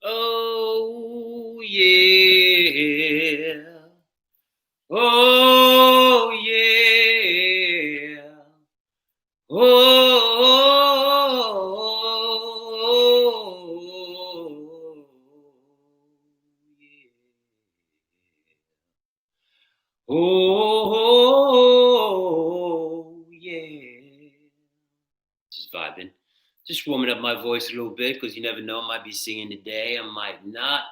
Oh, yeah. Oh, yeah. Oh, yeah. Oh, yeah. Just vibing. Just warming up my voice a little bit because you never know. I might be singing today. I might not.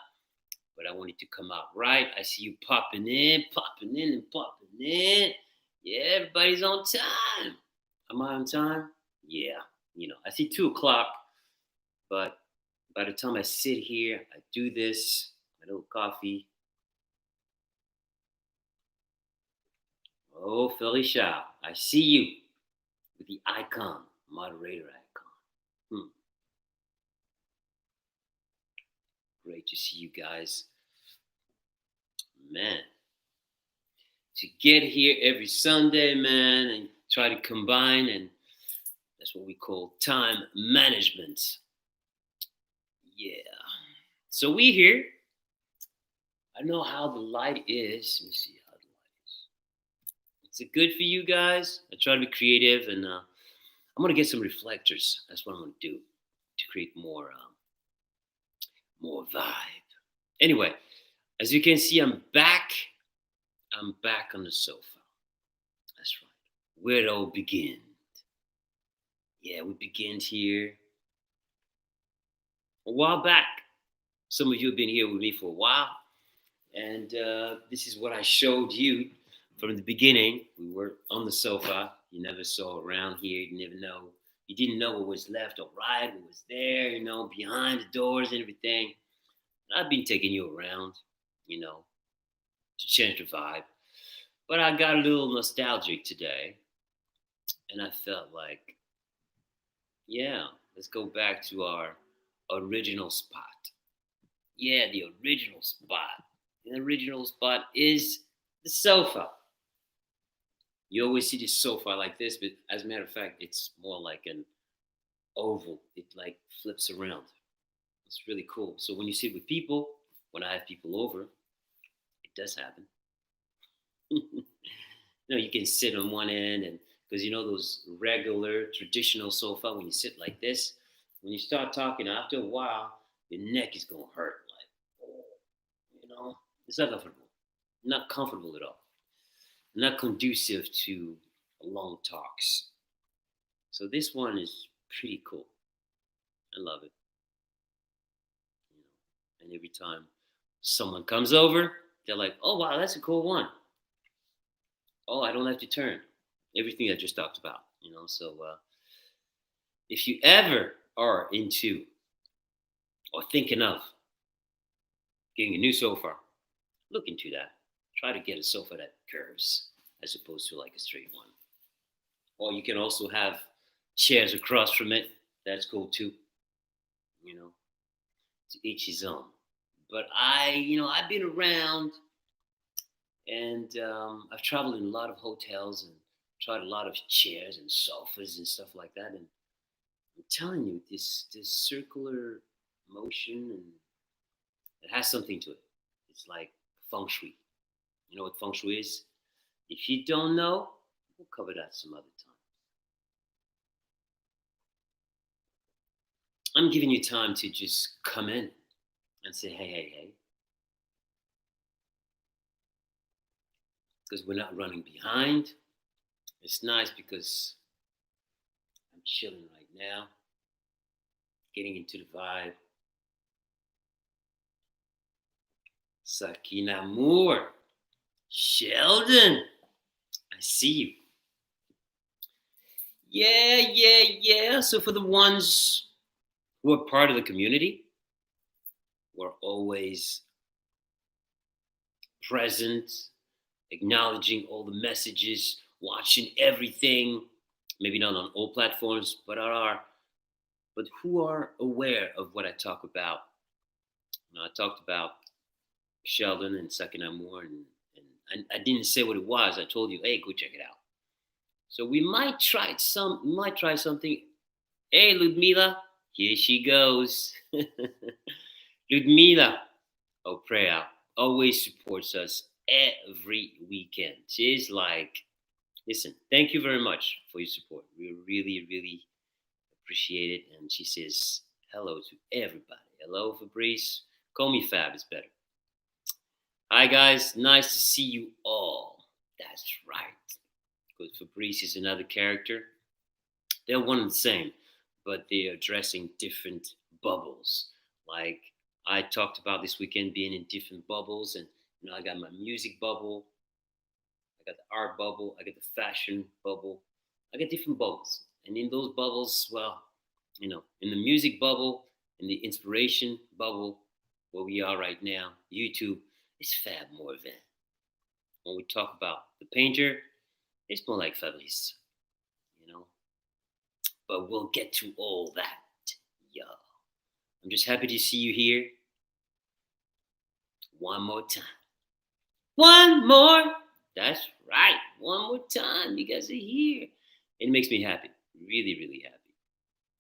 But I want it to come out right. I see you popping in, and popping in. Yeah, everybody's on time. Am I on time? Yeah. I see 2 o'clock, but by the time I sit here, I do this, my little coffee. Oh, Felicia, I see you with the icon, moderator icon. Great to see you guys. Man, to get here every Sunday, man, and try to combine, and that's what we call time management. Yeah. So we here. I know how the light is. Let me see how the light is. Is it good for you guys? I try to be creative, and I'm gonna get some reflectors. That's what I'm gonna do to create more vibe. Anyway, as you can see, I'm back. I'm back on the sofa. That's right. Where it all began. Yeah, we began here a while back. Some of you have been here with me for a while, and this is what I showed you from the beginning. We were on the sofa. You never saw around here. You never know. You didn't know what was left or right, what was there, behind the doors and everything. I've been taking you around, to change the vibe. But I got a little nostalgic today, and I felt like, yeah, let's go back to our original spot. Yeah, the original spot. The original spot is the sofa. You always see the sofa like this, but as a matter of fact, it's more like an oval. It like flips around. It's really cool. So when you sit with people, when I have people over, it does happen. You can sit on one end, and because those regular traditional sofa, when you sit like this, when you start talking, after a while, your neck is gonna hurt. Like, oh, it's not comfortable. Not comfortable at all. Not conducive to long talks. So this one is pretty cool. I love it. And every time someone comes over, they're like, "Oh wow, that's a cool one. Oh, I don't have to turn." Everything I just talked about. So if you ever are into or thinking of getting a new sofa, look into that. Try to get a sofa that curves as opposed to like a straight one. Or you can also have chairs across from it. That's cool too. You know, to each his own. But I've been around, and I've traveled in a lot of hotels and tried a lot of chairs and sofas and stuff like that. And I'm telling you, this circular motion, and it has something to it. It's like feng shui. You know what feng shui is? If you don't know, we'll cover that some other time. I'm giving you time to just come in and say, hey, hey, hey. Because we're not running behind. It's nice because I'm chilling right now, getting into the vibe. Sakina Moore, Sheldon, I see you. Yeah. So for the ones who are part of the community, who are always present, acknowledging all the messages, watching everything, maybe not on all platforms, but who are aware of what I talk about. I talked about Sheldon and Sakina Moore, and I didn't say what it was. I told you, hey, go check it out. So we might try something. Hey, Ludmila, here she goes. Ludmila Oprea always supports us every weekend. She's like, listen, thank you very much for your support. We really, really appreciate it. And she says hello to everybody. Hello, Fabrice. Call me Fab, it's better. Hi, guys. Nice to see you all. That's right. Because Fabrice is another character. They're one and the same, but they're addressing different bubbles. Like I talked about this weekend being in different bubbles, and I got my music bubble, I got the art bubble, I got the fashion bubble, I got different bubbles, and in those bubbles, well, in the music bubble, in the inspiration bubble, where we are right now, YouTube, it's Fab Morvan. When we talk about the painter, it's more like Fabrice, you know. But we'll get to all that, yo. I'm just happy to see you here one more time. One more. That's right. One more time. You guys are here. It makes me happy. Really, really happy.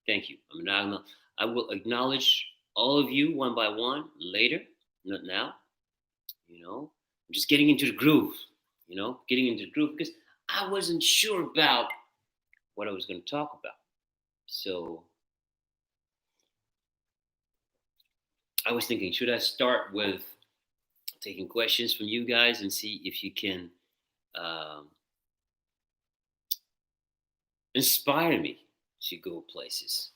Thank you. I will acknowledge all of you one by one later, not now. I'm just getting into the groove, getting into the groove because I wasn't sure about what I was going to talk about. So I was thinking, should I start with taking questions from you guys and see if you can inspire me to go places,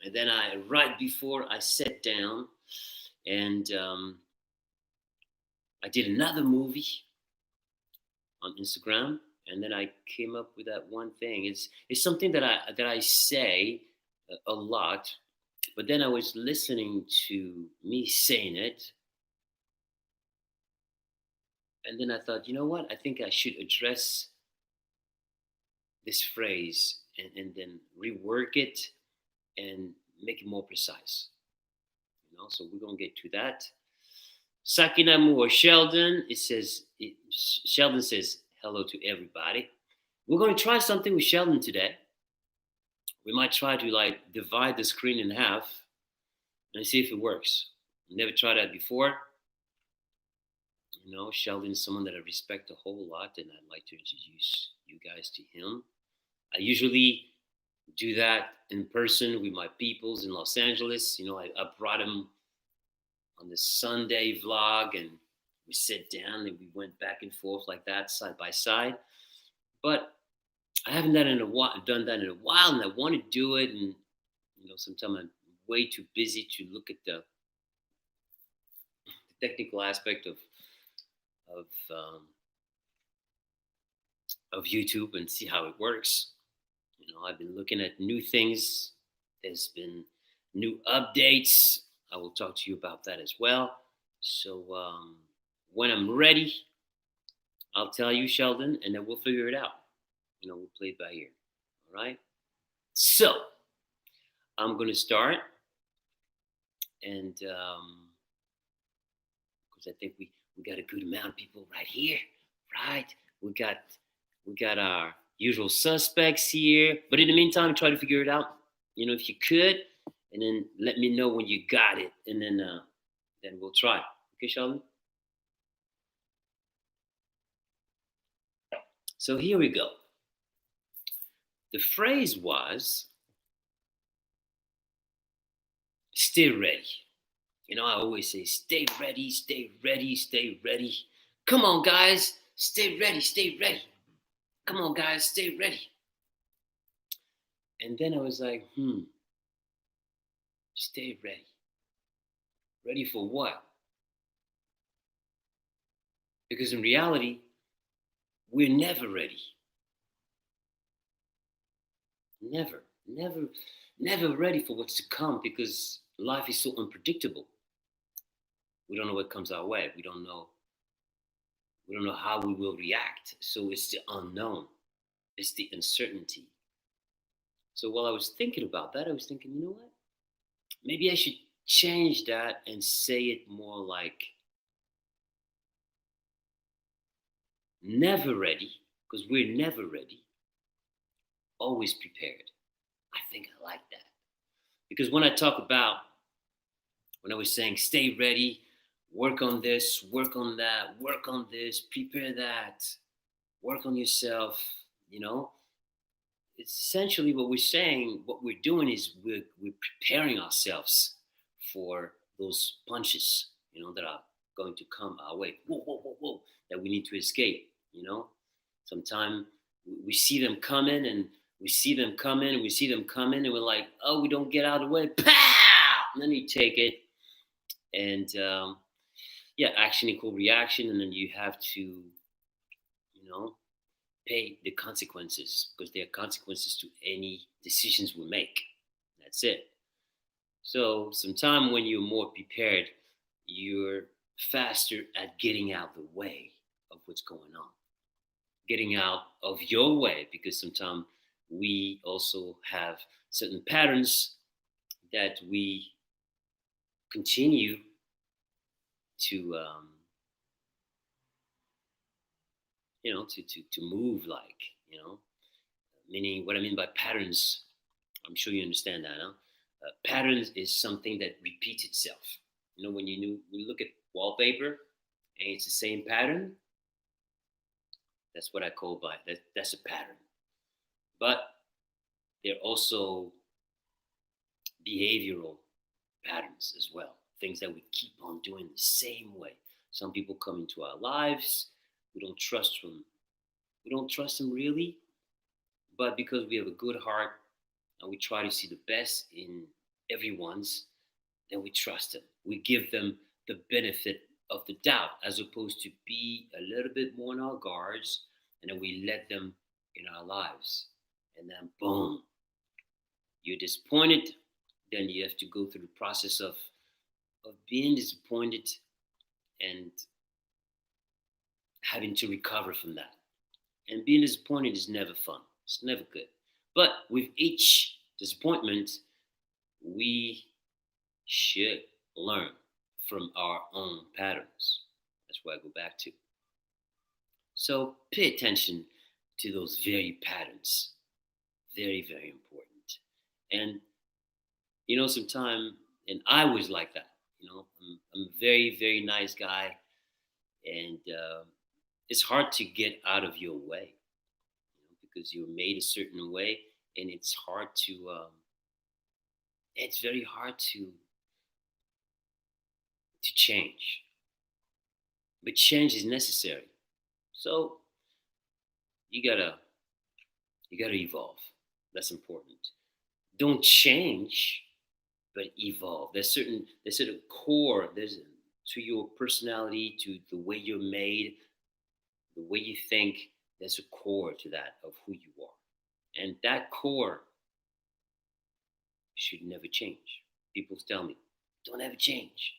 And then right before I sat down, and I did another movie on Instagram, and then I came up with that one thing. It's something that I say a lot, but then I was listening to me saying it, and then I thought, you know what? I think I should address this phrase and then rework it and make it more precise. So we're gonna get to that. Sakinamu or Sheldon, Sheldon says hello to everybody. We're gonna try something with Sheldon today. We might try to divide the screen in half and see if it works. Never tried that before. Sheldon is someone that I respect a whole lot, and I'd like to introduce you guys to him. I usually do that in person with my peoples in Los Angeles. I brought him on the Sunday vlog, and we sat down and we went back and forth like that, side by side. But I haven't done that in a while, and I want to do it. And sometimes I'm way too busy to look at the technical aspect of YouTube and see how it works. I've been looking at new things. There's been new updates. I will talk to you about that as well. So when I'm ready, I'll tell you, Sheldon, and then we'll figure it out. We'll play it by ear. All right? So I'm going to start. And because I think we got a good amount of people right here, right? We got our usual suspects here. But in the meantime, try to figure it out, if you could. And then let me know when you got it. And then we'll try. Okay, Sheldon? So here we go. The phrase was, stay ready. I always say, stay ready, stay ready, stay ready. Come on, guys. Stay ready, stay ready. Come on, guys, stay ready. And then I was like, stay ready. Ready for what? Because in reality, we're never ready. Never ready for what's to come, because life is so unpredictable. We don't know what comes our way. We don't know how we will react. So it's the unknown. It's the uncertainty. So while I was thinking about that, I was thinking, you know what? Maybe I should change that and say it more like never ready, because we're never ready. Always prepared. I think I like that. Because when I talk about when I was saying stay ready, work on this, work on that, work on this, prepare that, work on yourself, you know, it's essentially what we're saying, what we're doing is we're preparing ourselves for those punches, that are going to come our way. Whoa, whoa, whoa, whoa, that we need to escape, Sometimes we see them coming and we see them coming and we see them coming and we're like, oh, we don't get out of the way. Pow! And then you take it and yeah, action equal reaction. And then you have to, pay the consequences because there are consequences to any decisions we make. That's it. So sometime when you're more prepared, you're faster at getting out the way of what's going on, getting out of your way, because sometimes we also have certain patterns that we continue to to move like, meaning what I mean by patterns, I'm sure you understand that, huh? Patterns is something that repeats itself. When when you look at wallpaper and it's the same pattern, that's what I call by that's a pattern. But there are also behavioral patterns as well, things that we keep on doing the same way. Some people come into our lives, we don't trust them. We don't trust them really, but because we have a good heart and we try to see the best in everyone's, then we trust them. We give them the benefit of the doubt as opposed to be a little bit more on our guards, and then we let them in our lives. And then boom, you're disappointed. Then you have to go through the process of being disappointed and having to recover from that. And being disappointed is never fun. It's never good. But with each disappointment, we should learn from our own patterns. That's where I go back to. So pay attention to those very patterns. Very, very important. And sometimes, and I was like that. I'm a very, very nice guy, and it's hard to get out of your way, because you're made a certain way, and it's hard to. It's very hard to change, but change is necessary. So you gotta evolve. That's important. Don't change, but evolve. There's a core. There's to your personality, to the way you're made, the way you think. There's a core to that of who you are, and that core should never change. People tell me, don't ever change.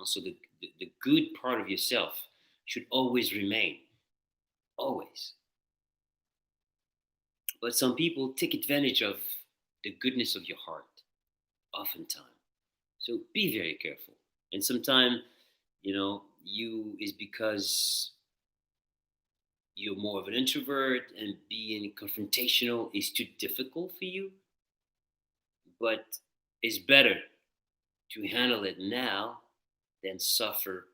So the good part of yourself should always remain, always. But some people take advantage of the goodness of your heart, oftentimes. So be very careful. And sometimes, you is because you're more of an introvert and being confrontational is too difficult for you. But it's better to handle it now than suffer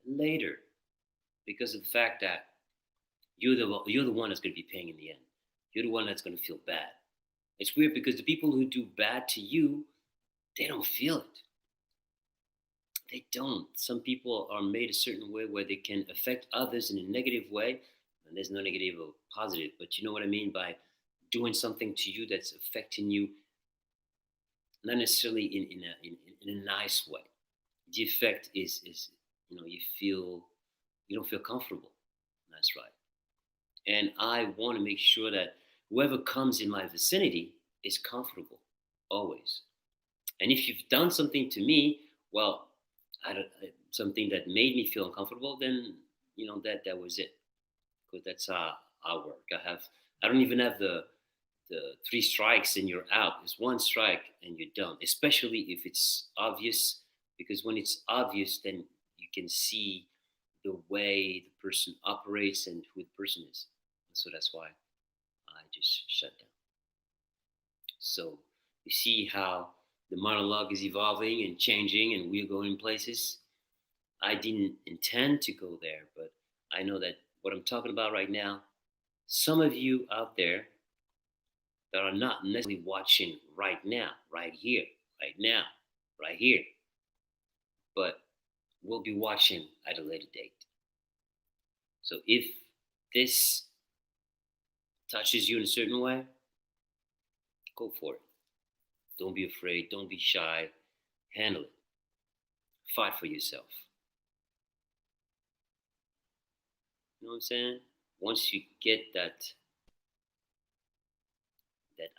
later, because of the fact that you're the one that's going to be paying in the end. You're the one that's going to feel bad. It's weird because the people who do bad to you, they don't feel it. They don't. Some people are made a certain way where they can affect others in a negative way, and there's no negative or positive. But you know what I mean by doing something to you that's affecting you, not necessarily in a nice way. The effect is you don't feel comfortable. That's right. And I want to make sure that whoever comes in my vicinity is comfortable always. And if you've done something to me, well, something that made me feel uncomfortable, then that was it, because that's how I work. I don't even have the three strikes and you're out. It's one strike and you're done. Especially if it's obvious, because when it's obvious, then you can see the way the person operates and who the person is. So that's why I just shut down. So you see how the monologue is evolving and changing, and we're going places. I didn't intend to go there, but I know that what I'm talking about right now, some of you out there that are not necessarily watching right now, right here, right now, right here, but will be watching at a later date. So if this touches you in a certain way, go for it. Don't be afraid. Don't be shy. Handle it. Fight for yourself. You know what I'm saying? Once you get that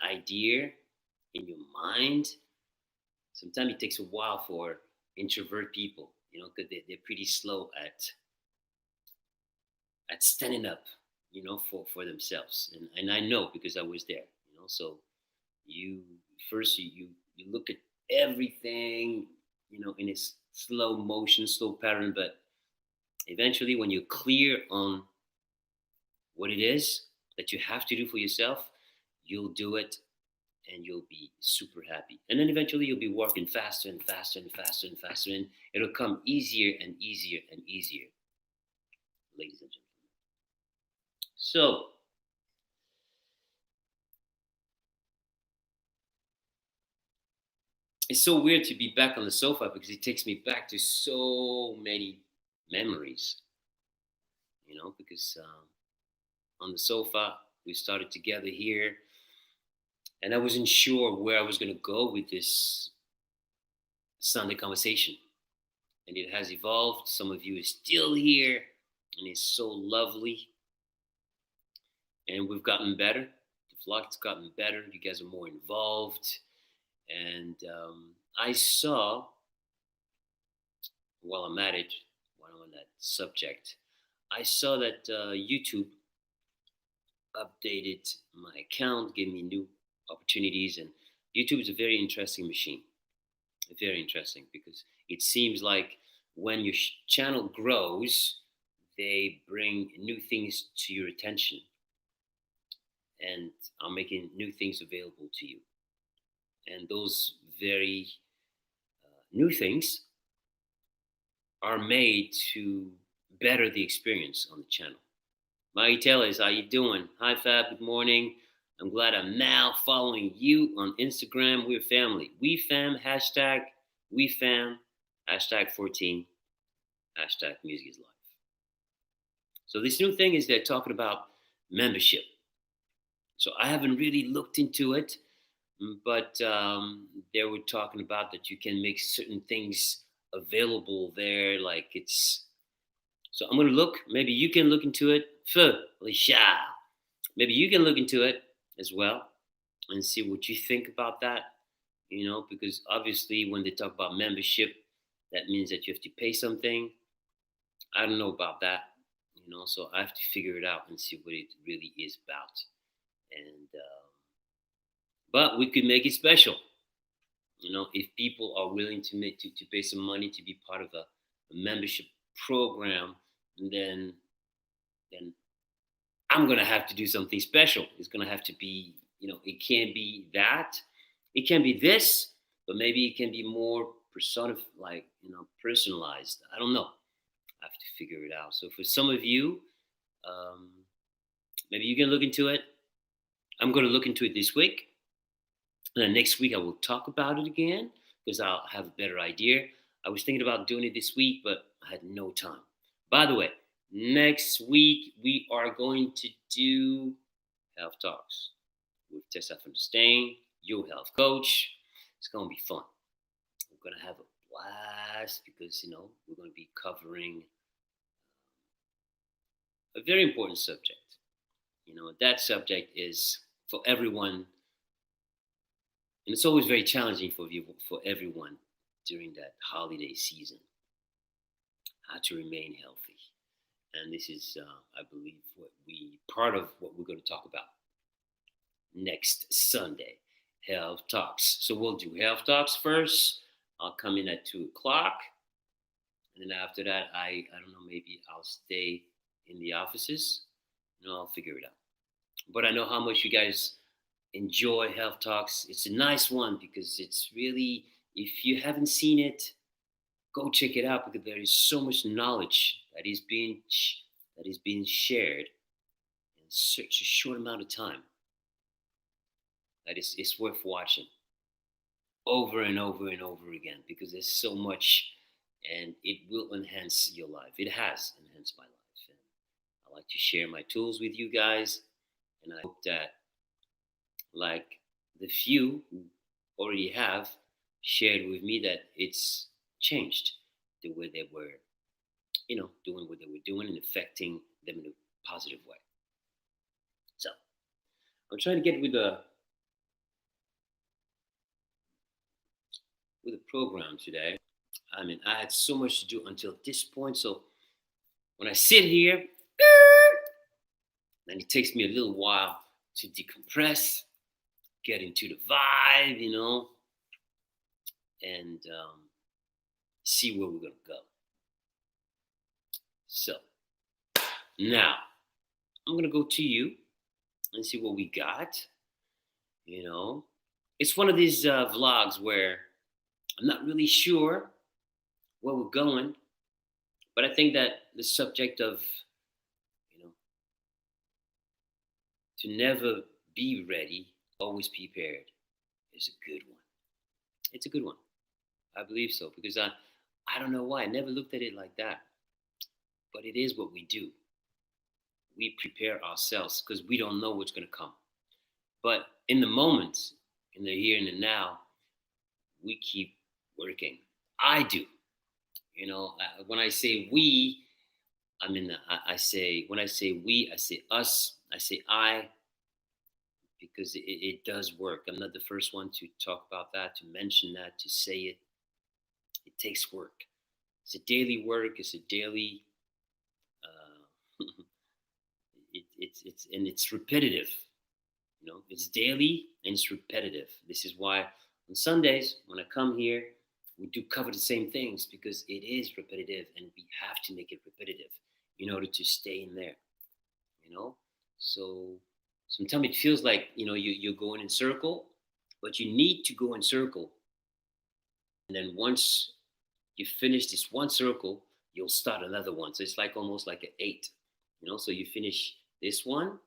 idea in your mind, sometimes it takes a while for introvert people, because they're pretty slow at standing up, for themselves. And I know because I was there, so you first you look at everything, in its slow motion, slow pattern, but eventually when you're clear on what it is that you have to do for yourself, you'll do it and you'll be super happy. And then eventually you'll be working faster and faster and faster and faster, and it'll come easier and easier and easier, ladies and gentlemen. So, it's so weird to be back on the sofa because it takes me back to so many memories, because on the sofa, we started together here, and I wasn't sure where I was going to go with this Sunday conversation. And it has evolved. Some of you are still here, and it's so lovely. And we've gotten better. The vlog's gotten better. You guys are more involved. And I saw, while I'm at it, while I'm on that subject, I saw that YouTube updated my account, gave me new opportunities. And YouTube is a very interesting machine. Very interesting because it seems like when your channel grows, they bring new things to your attention and are making new things available to you. And those very new things are made to better the experience on the channel. Maggie Taylor, how you doing? Hi Fab, good morning. I'm glad I'm now following you on Instagram. We're family. We fam, hashtag we fam, hashtag 14, hashtag music is life. So this new thing is they're talking about membership. So I haven't really looked into it, but they were talking about that you can make certain things available there. Like it's, so I'm going to look, maybe you can look into it. Maybe you can look into it as well and see what you think about that, because obviously when they talk about membership, that means that you have to pay something. I don't know about that, so I have to figure it out and see what it really is about. And, but we could make it special, if people are willing to pay some money to be part of a membership program, then I'm going to have to do something special. It's going to have to be, it can't be that. It can be this, but maybe it can be more personalized. I don't know. I have to figure it out. So for some of you, maybe you can look into it. I'm going to look into it this week. And then next week I will talk about it again because I'll have a better idea. I was thinking about doing it this week, but I had no time. By the way, next week we are going to do health talks with Tessa from Stain, your health coach. It's going to be fun. We're going to have a blast because, we're going to be covering a very important subject. That subject is for everyone. And it's always very challenging for everyone during that holiday season, how to remain healthy. And this is, I believe, part of what we're going to talk about next Sunday, health talks. So we'll do health talks first. I'll come in at 2:00. And then after that, I don't know, maybe I'll stay in the offices. I'll figure it out. But I know how much you guys enjoy Health Talks. It's a nice one because it's really, if you haven't seen it, go check it out because there is so much knowledge that is being shared in such a short amount of time that it's worth watching over and over and over again because there's so much and it will enhance your life. It has enhanced my life. And I like to share my tools with you guys. And I hope that, like the few who already have shared with me, that it's changed the way they were, doing what they were doing and affecting them in a positive way. So I'm trying to get with the program today. I mean, I had so much to do until this point. So when I sit here, then it takes me a little while to decompress, get into the vibe, and see where we're going to go. So now I'm going to go to you and see what we got. It's one of these vlogs where I'm not really sure where we're going, but I think that the subject of, to never be ready, always prepared is a good one. It's a good one. I believe so because I don't know why. I never looked at it like that. But it is what we do. We prepare ourselves because we don't know what's going to come. But in the moment, in the here and the now, we keep working. I do. When I say we, I say, when I say we, I say us, I say I, because it does work. I'm not the first one to talk about that, to mention that, to say it. It takes work. It's a daily work. It's a daily. It's repetitive. It's daily and it's repetitive. This is why on Sundays when I come here, we do cover the same things because it is repetitive, and we have to make it repetitive in order to stay in there. So sometimes it feels like you're going in circle, but you need to go in circle, and then once you finish this one circle, you'll start another one. So it's like almost like an eight. So you finish this one,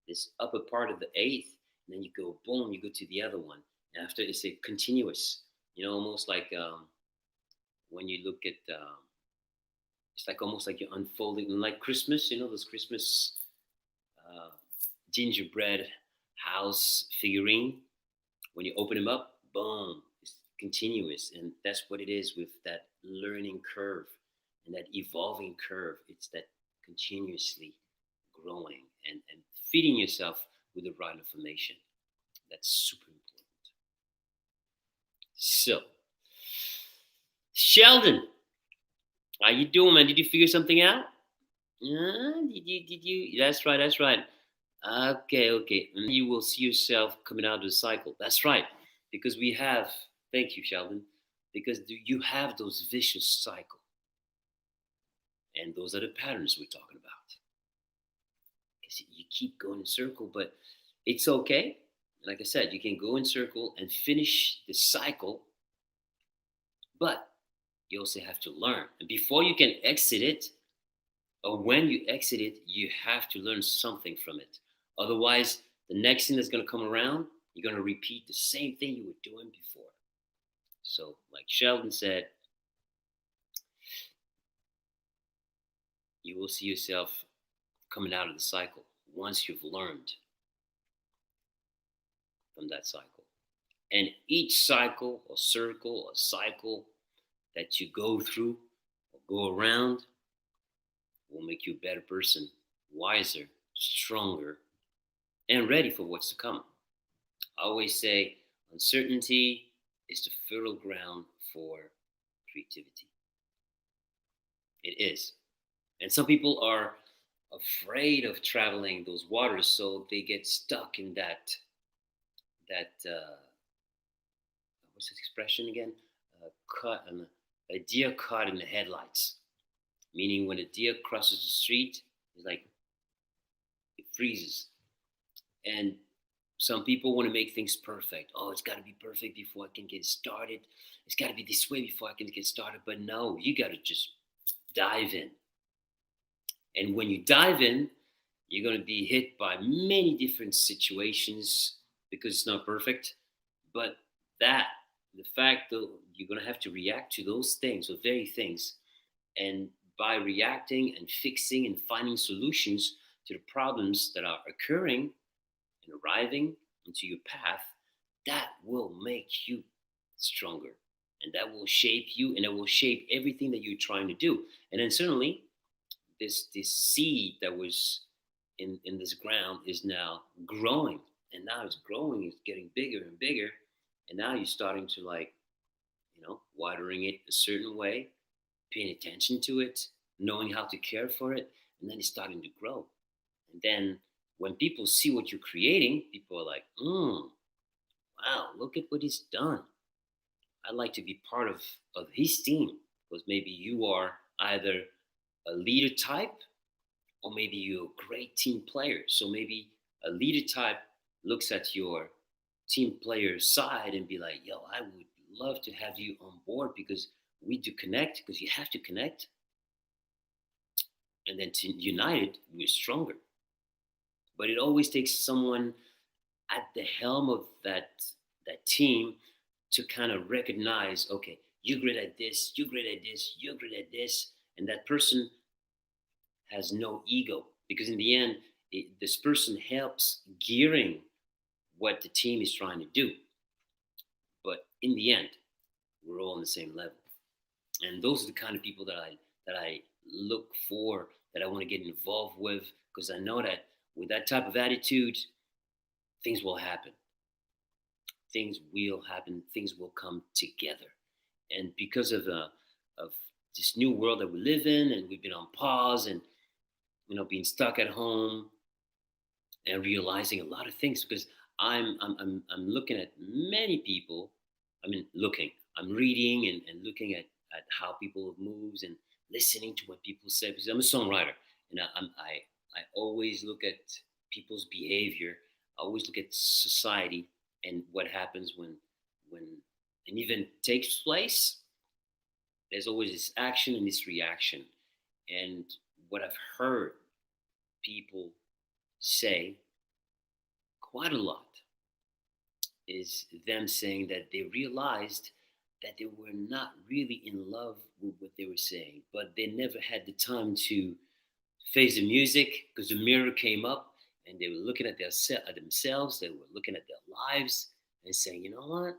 this upper part of the eighth, and then you go boom, you go to the other one. And after it's a continuous, almost like when you look at, it's like almost like you're unfolding, like Christmas, those Christmas gingerbread house figurine. When you open them up, boom, it's continuous. And that's what it is with that learning curve and that evolving curve. It's that continuously growing and feeding yourself with the right information. That's super important. So, Sheldon, how you doing, man? Did you figure something out? Did you? That's right, that's right. Okay. And you will see yourself coming out of the cycle. That's right. Because thank you, Sheldon, because you have those vicious cycles. And those are the patterns we're talking about. Because you keep going in circle, but it's okay. Like I said, you can go in circle and finish the cycle, but you also have to learn. And before you can exit it, or when you exit it, you have to learn something from it. Otherwise, the next thing that's going to come around, you're going to repeat the same thing you were doing before. So, like Sheldon said, you will see yourself coming out of the cycle once you've learned from that cycle. And each cycle or circle or cycle that you go through or go around will make you a better person, wiser, stronger, and ready for what's to come. I always say uncertainty is the fertile ground for creativity. It is. And some people are afraid of traveling those waters, so they get stuck in that what's that expression again? A deer caught in the headlights. Meaning when a deer crosses the street, it's like it freezes. And Some people want to make things perfect. Oh, it's got to be perfect before I can get started. It's got to be this way before I can get started. But no, you got to just dive in. And when you dive in, you're going to be hit by many different situations because it's not perfect. But that, the fact that you're going to have to react to those things, those very things, and by reacting and fixing and finding solutions to the problems that are occurring and arriving into your path, that will make you stronger. And that will shape you and it will shape everything that you're trying to do. And then certainly this seed that was in this ground is now growing. And now it's growing, it's getting bigger and bigger. And now you're starting to like, watering it a certain way, paying attention to it, knowing how to care for it, and then it's starting to grow. And then when people see what you're creating, people are like, wow, look at what he's done. I'd like to be part of his team because maybe you are either a leader type or maybe you're a great team player. So maybe a leader type looks at your team player side and be like, yo, I would love to have you on board because we do connect because you have to connect. And then to united, we're stronger. But it always takes someone at the helm of that team to kind of recognize, okay, you're great at this, you're great at this, you're great at this, and that person has no ego because in the end, this person helps gearing what the team is trying to do. But in the end, we're all on the same level, and those are the kind of people that I look for, that I want to get involved with, because I know that with that type of attitude, things will happen. Things will happen. Things will come together, and because of this new world that we live in, and we've been on pause, and being stuck at home and realizing a lot of things because I'm looking at many people. I mean, I'm reading and looking at how people moves and listening to what people say because I'm a songwriter and I always look at people's behavior. I always look at society and what happens when an event takes place. There's always this action and this reaction, and what I've heard people say quite a lot is them saying that they realized that they were not really in love with what they were saying, but they never had the time to face the music because the mirror came up and they were looking at themselves, they were looking at their lives and saying, you know what,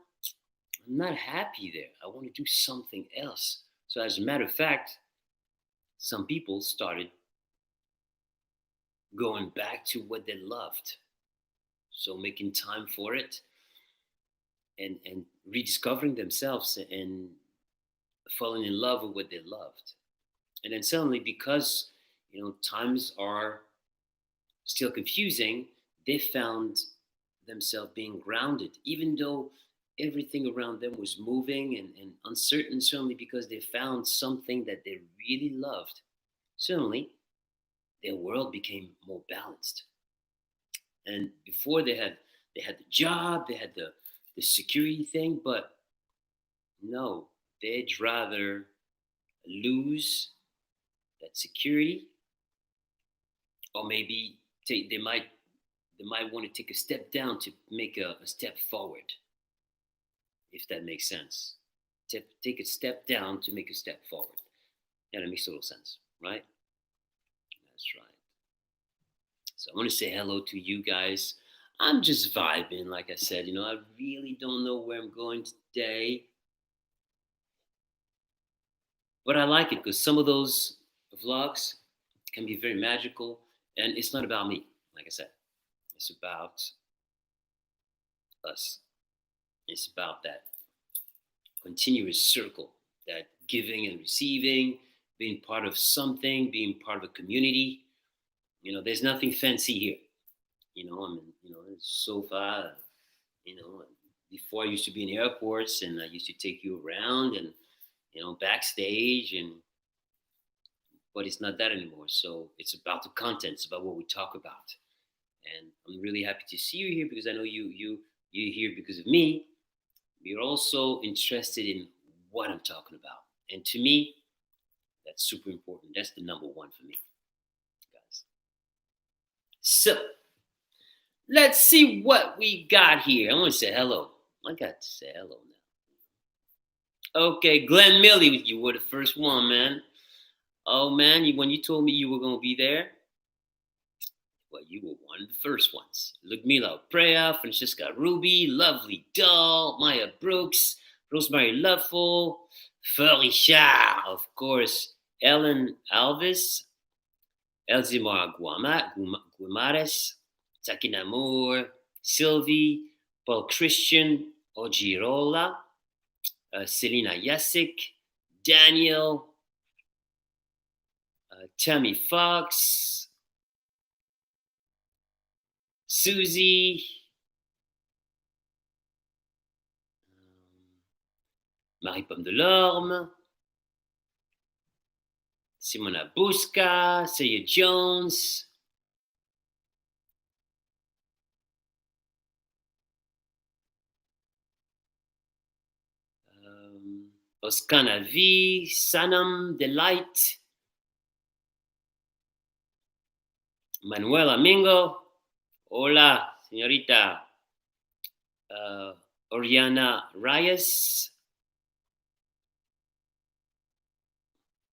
I'm not happy there. I want to do something else. So, as a matter of fact, some people started going back to what they loved. So, making time for it and rediscovering themselves and falling in love with what they loved. And then suddenly, because times are still confusing, they found themselves being grounded, even though everything around them was moving and uncertain, certainly because they found something that they really loved. Suddenly, their world became more balanced. And before they had the job, they had the security thing, but no, they'd rather lose that security, or maybe they might want to take a step down to make a step forward, if that makes sense. Take a step down to make a step forward. Yeah, that makes total sense, right? That's right. So I want to say hello to you guys. I'm just vibing, like I said. I really don't know where I'm going today, but I like it because some of those vlogs can be very magical, and it's not about me. Like I said, it's about us. It's about that continuous circle, that giving and receiving, being part of something, being part of a community. There's nothing fancy here. I mean, so far, you know, before I used to be in airports and I used to take you around and, backstage, but it's not that anymore. So it's about the content. It's about what we talk about. and I'm really happy to see you here because I know you're here because of me. You're also interested in what I'm talking about, and to me, that's super important. That's the number one for me, guys. So let's see what we got here. I want to say hello. I got to say hello now. Okay, Glenn Milli, you were the first one, man. Oh man, when you told me you were gonna be there, well, you were one of the first ones. Ludmila Preya, Francesca Ruby, Lovely Doll, Maya Brooks, Rosemary Luffel, Fleur Richard, of course, Ellen Alvis, Elzimar Guimares, Sakina Moore, Sylvie, Paul Christian, Ojirola, Selena Yasik, Daniel, Tammy Fox, Susie, Marie Pomme de l'Orme, Simona Busca, Celia Jones, Oscana V, Sanam Delight, Manuela Mingo, hola, señorita, Oriana Reyes,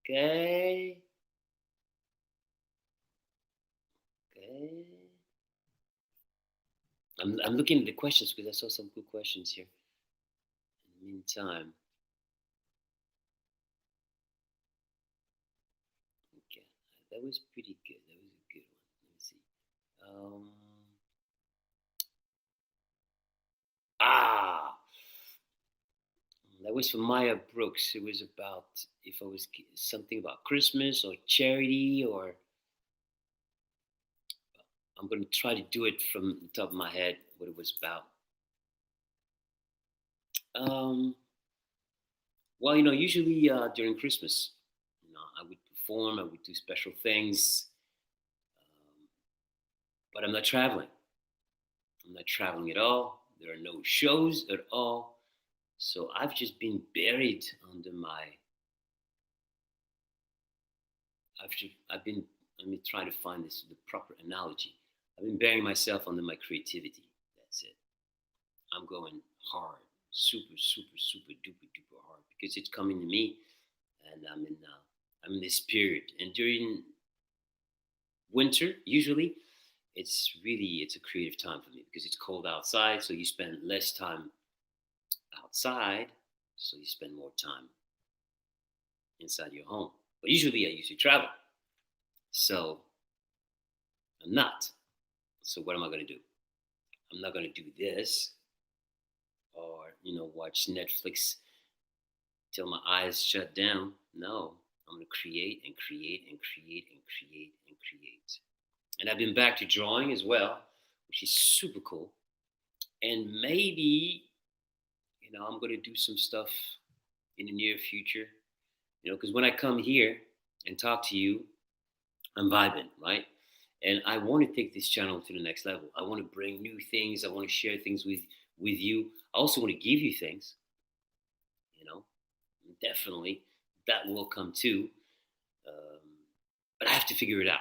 okay, okay. I'm looking at the questions because I saw some good questions here. In the meantime, okay, that was pretty good. That was a good one. Let me see. Ah, that was from Maya Brooks. It was about if I was something about Christmas or charity, or I'm going to try to do it from the top of my head what it was about. Um, well, usually during Christmas, I would perform, I would do special things, um, but I'm not traveling. I'm not traveling at all. There are no shows at all. So I've just been buried under my. I've been. Let me try to find the proper analogy. I've been burying myself under my creativity. That's it. I'm going hard, super, super, super duper duper hard because it's coming to me, and I'm in this period. And during winter, usually, it's a creative time for me because it's cold outside, so you spend less time outside, so you spend more time inside your home. But usually, I usually travel, so I'm not. So what am I going to do? I'm not going to do this or watch Netflix till my eyes shut down. No, I'm going to create and create and create and create and create. And I've been back to drawing as well, which is super cool. And maybe I'm going to do some stuff in the near future. Because when I come here and talk to you, I'm vibing, right? And I want to take this channel to the next level. I want to bring new things. I want to share things with you. I also want to give you things. Definitely that will come too. Um, but I have to figure it out.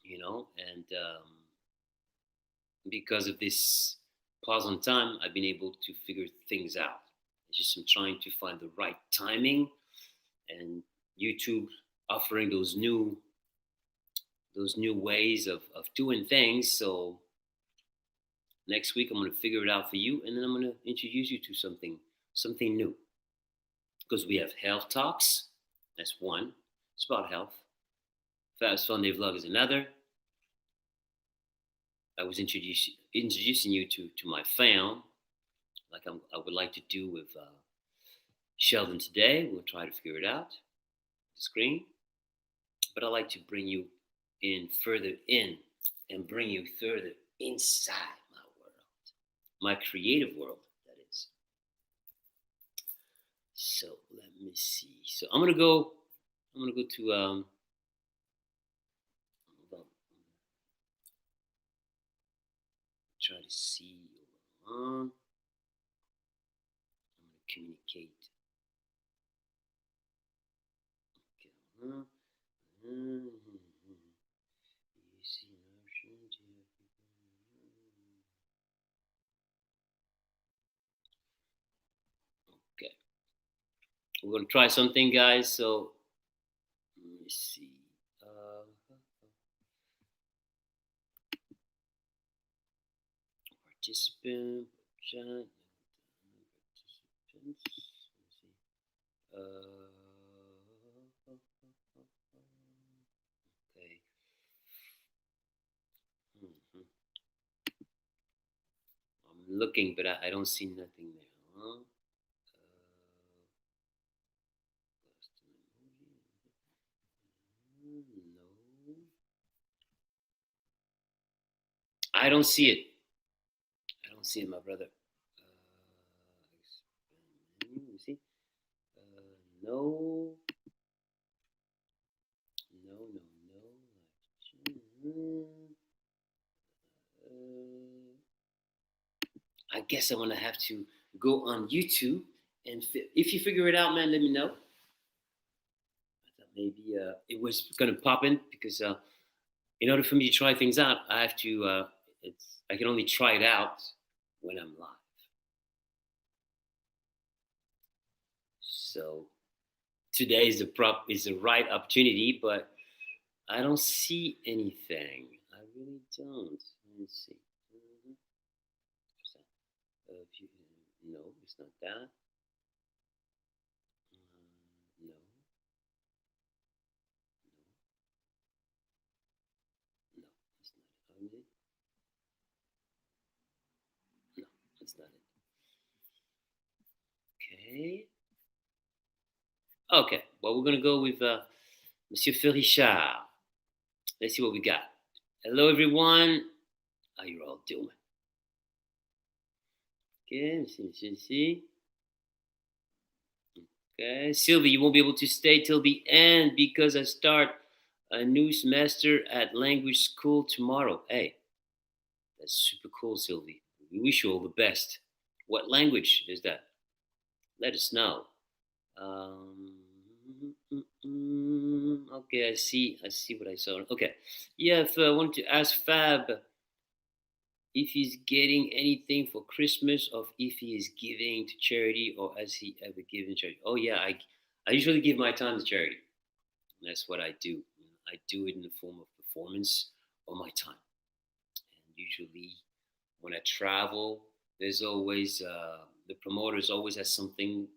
And because of this pause on time, I've been able to figure things out. It's just I'm trying to find the right timing, and YouTube offering those new ways of doing things. So next week I'm going to figure it out for you, and then I'm going to introduce you to something new. Because we have health talks, that's one. It's about health. Fab'S Funday vlog is another. I was introducing you to my fam, like I would like to do with Sheldon today. We'll try to figure it out. The screen. But I like to bring you further in and bring you further inside my world, my creative world, that is. So let me see. So I'm gonna go to try to see. I'm gonna communicate. Okay. Mhm. You see an option to okay. We're gonna try something, guys. So let me see. Participant, chat, participants. Let's see. Okay. Mhm. I'm looking, but I don't see nothing there. Huh? No, I don't see it. I don't see it, my brother. Let me see. No, no, no, no. I guess I'm gonna have to go on YouTube, and if you figure it out, man, let me know. I thought maybe it was gonna pop in because in order for me to try things out, I have to. I can only try it out when I'm live. So today is the right opportunity, but I don't see anything. I really don't. Let me see. Mhm. No, it's not that. No, no, it's not it. No, it's not it. Okay. Okay. Well, we're gonna go with Monsieur Ferichard. Let's see what we got. Hello, everyone. How you all doing? Okay. See. Okay, Sylvie, you won't be able to stay till the end because I start a new semester at language school tomorrow. Hey, that's super cool, Sylvie. We wish you all the best. What language is that? Let us know. Um, okay, I see. I see what I saw. Okay, yeah. If I wanted to ask Fab if he's getting anything for Christmas, or if he is giving to charity, or has he ever given charity? Oh yeah, I usually give my time to charity. That's what I do. I do it in the form of performance or my time. And usually, when I travel, there's always the promoters always has something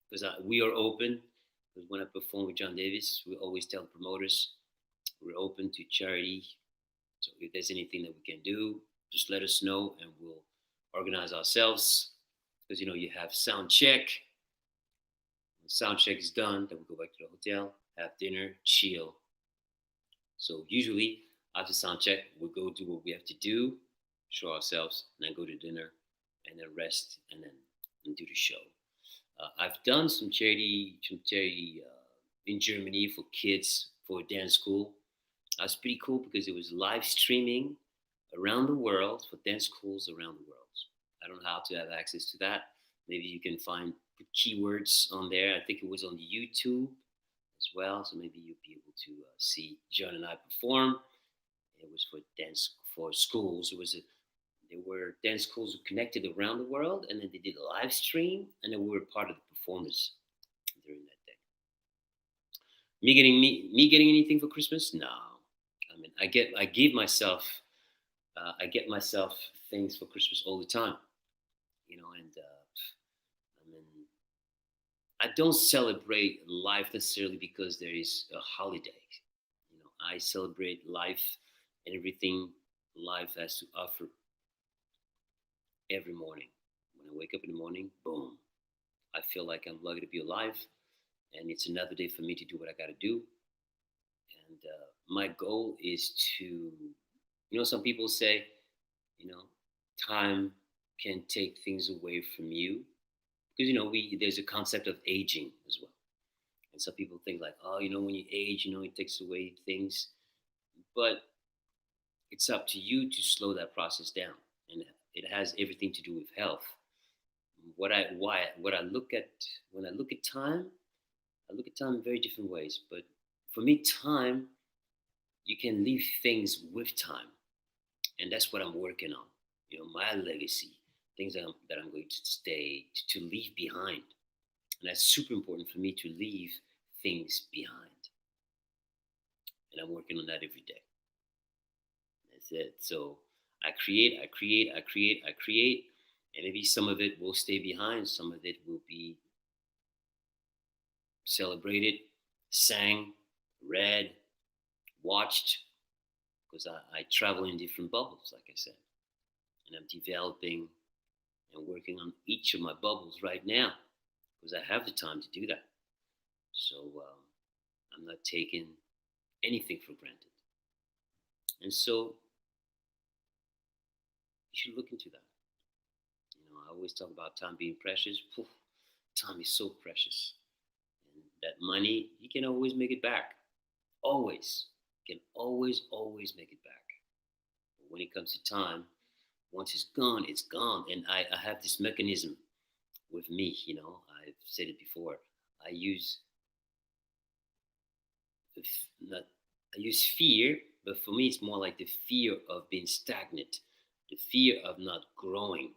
because we are open. Because when I perform with John Davis, we always tell the promoters we're open to charity. So if there's anything that we can do, just let us know and we'll organize ourselves. Because you have sound check. When sound check is done, then we go back to the hotel, have dinner, chill. So usually after sound check, we go do what we have to do, show ourselves, and then go to dinner, and then rest, and do the show. I've done some charity in Germany for kids for a dance school. That's pretty cool because it was live streaming around the world for dance schools around the world. I don't know how to have access to that. Maybe you can find keywords on there. I think it was on YouTube as well. So maybe you'll be able to see John and I perform. It was for dance for schools. There were dance schools connected around the world, and then they did a live stream, and then we were part of the performers during that day. Me getting anything for Christmas? No. I mean, I get myself things for Christmas all the time, and I mean, I don't celebrate life necessarily because there is a holiday. I celebrate life and everything life has to offer every morning. When I wake up in the morning, boom, I feel like I'm lucky to be alive, and it's another day for me to do what I got to do. And my goal is to, some people say, you know, time can take things away from you because we there's a concept of aging as well. And some people think like, oh, when you age, it takes away things. But it's up to you to slow that process down and it has everything to do with health. What I look at when I look at time, I look at time in very different ways. But for me, time, you can leave things with time, and that's what I'm working on. My legacy, things that I'm going to stay to leave behind, and that's super important for me to leave things behind, and I'm working on that every day. That's it. So I create, I create, I create, I create, and maybe some of it will stay behind, some of it will be celebrated, sang, read, watched, because I travel in different bubbles, like I said, and I'm developing and working on each of my bubbles right now because I have the time to do that. So I'm not taking anything for granted. And so you should look into that. I always talk about time being precious. Phew, time is so precious. And that money, you can always make it back. Always. You can always make it back. But when it comes to time, once it's gone, it's gone. And I have this mechanism with me, I've said it before. I use not I use fear, but for me it's more like the fear of being stagnant, the fear of not growing,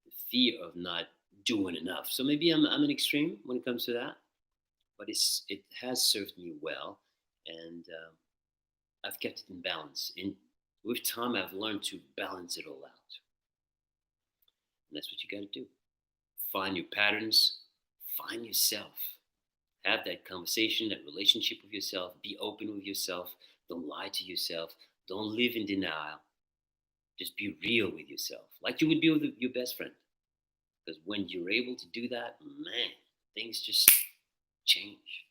the fear of not doing enough. So maybe I'm an extreme when it comes to that, but it has served me well, and I've kept it in balance. And with time, I've learned to balance it all out, and that's what you got to do. Find your patterns, find yourself, have that conversation, that relationship with yourself, be open with yourself, don't lie to yourself, don't live in denial, just be real with yourself, like you would be with your best friend. Because when you're able to do that, man, things just change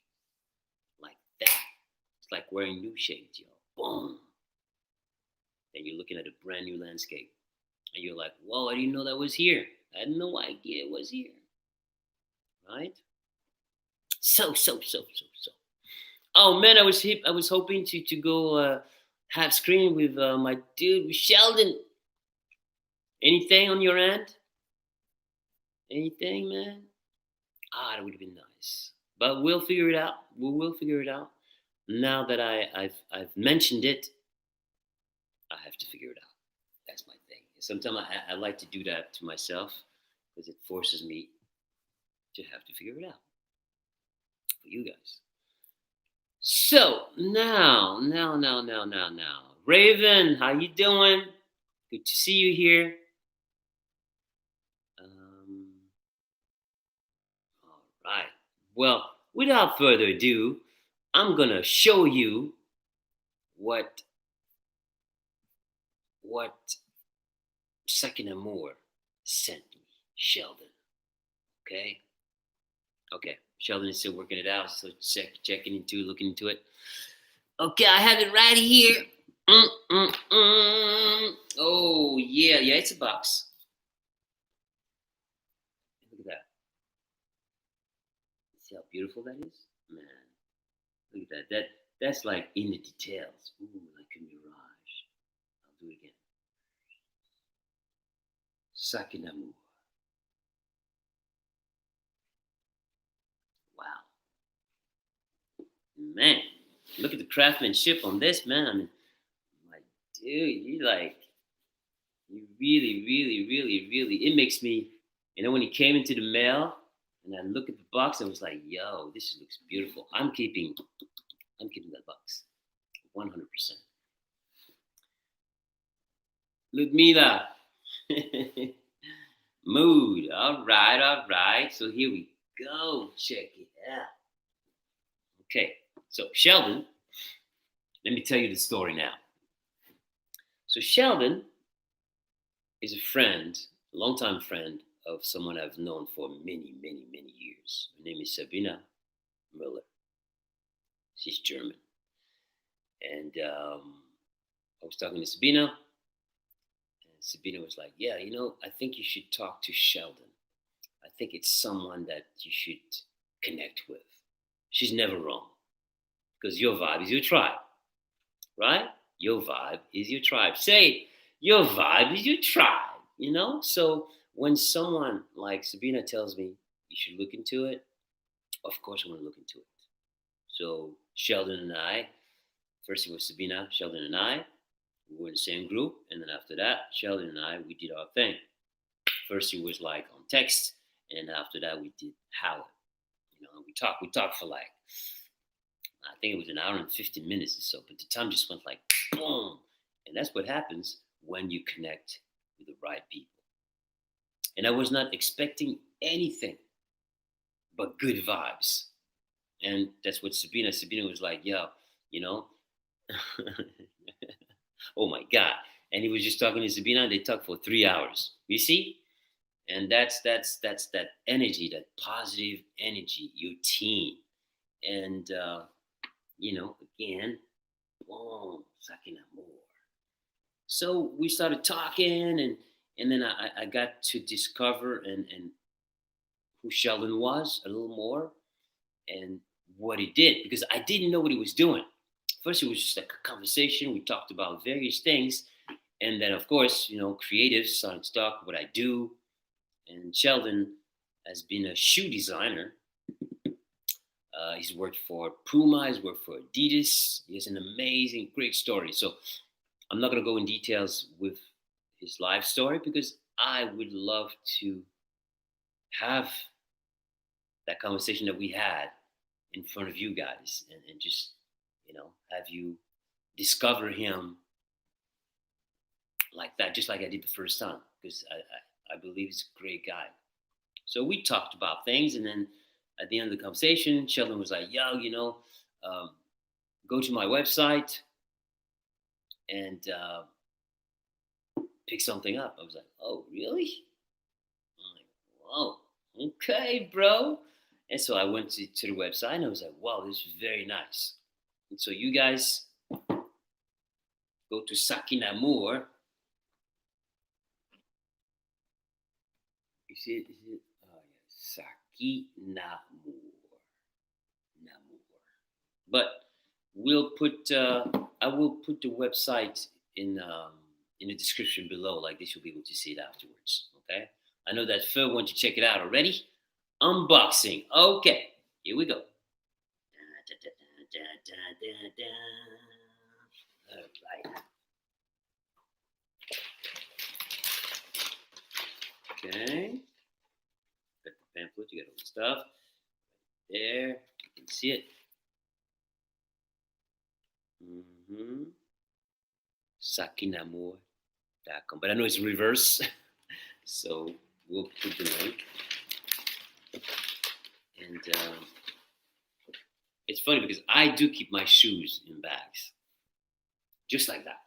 like that. It's like wearing new shades, yo. Boom. Then you're looking at a brand new landscape. And you're like, whoa, I didn't know that was here. I had no idea it was here. Right? So. Oh man, I was hoping to go have screen with my dude, with Sheldon. Anything on your end? Anything, man? That would have been nice. But we'll figure it out. We will figure it out. Now that I've mentioned it, I have to figure it out. That's my thing. Sometimes I like to do that to myself because it forces me to have to figure it out for you guys. So now, Raven, how you doing? Good to see you here. All right. Well, without further ado, I'm gonna show you what Second and More sent me, Sheldon. Okay. Sheldon is still working it out, so looking into it. Okay, I have it right here. Oh yeah, it's a box. Look at that. See how beautiful that is, man. Look at that. That's like in the details. Ooh, like a mirage. I'll do it again. Second and More. Man, look at the craftsmanship on this, man. I mean, like, dude, you really, it makes me, when it came into the mail and I look at the box, I was like, yo, this looks beautiful. I'm keeping that box, 100%. Ludmila, mood. All right. So here we go. Check it out. Okay. So Sheldon, let me tell you the story now. So Sheldon is a longtime friend of someone I've known for many years. Her name is Sabina Müller. She's German. And I was talking to Sabina, and Sabina was like, yeah, I think you should talk to Sheldon. I think it's someone that you should connect with. She's never wrong. Because your vibe is your tribe, right? Your vibe is your tribe. Say it. Your vibe is your tribe. So when someone like Sabina tells me you should look into it, of course I'm going to look into it. So Sheldon and I, first it was Sabina, Sheldon and I, we were in the same group, and then after that, Sheldon and I, we did our thing. First it was like on text, and then after that we did Howard. We talked for like, I think it was an hour and 15 minutes or so, but the time just went like boom. And that's what happens when you connect with the right people. And I was not expecting anything but good vibes. And that's what Sabina was like, yo, you know, oh my God. And he was just talking to Sabina, and they talked for 3 hours. You see? And that's that energy, that positive energy, your team. And again, boom, sucking up more. So we started talking, and then I got to discover and who Sheldon was a little more, and what he did, because I didn't know what he was doing. First, it was just like a conversation. We talked about various things, and then of course, creatives started to talk what I do. And Sheldon has been a shoe designer. He's worked for Puma. He's worked for Adidas. He has an amazing, great story. So I'm not going to go in details with his life story, because I would love to have that conversation that we had in front of you guys, and just, have you discover him like that, just like I did the first time, because I believe he's a great guy. So we talked about things, and then at the end of the conversation, Sheldon was like, yo, go to my website and pick something up. I was like, oh, really? I'm like, whoa, okay, bro. And so I went to the website, and I was like, wow, this is very nice. And so you guys go to Sakinamur. Is it? Oh, yeah, Sakinamur. But I will put the website in the description below. Like this, you'll be able to see it afterwards. Okay. I know that Phil wants to check it out already. Unboxing. Okay, here we go. All right. Okay. Got the pamphlet. You got all the stuff. There. You can see it. Sakinamur.com. But I know it's reverse. So we'll put the link. And it's funny because I do keep my shoes in bags. Just like that.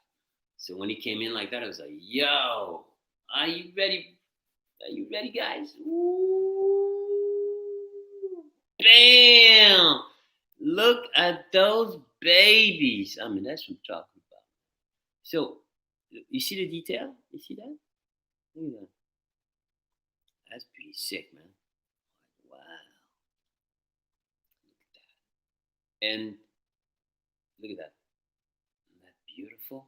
So when he came in like that, I was like, yo, are you ready? Are you ready, guys? Ooh. Bam! Look at those babies. I mean, that's what I'm talking about. So, you see the detail? You see that? Look at that. That's pretty sick, man. Wow. Look at that. And look at that. Isn't that beautiful?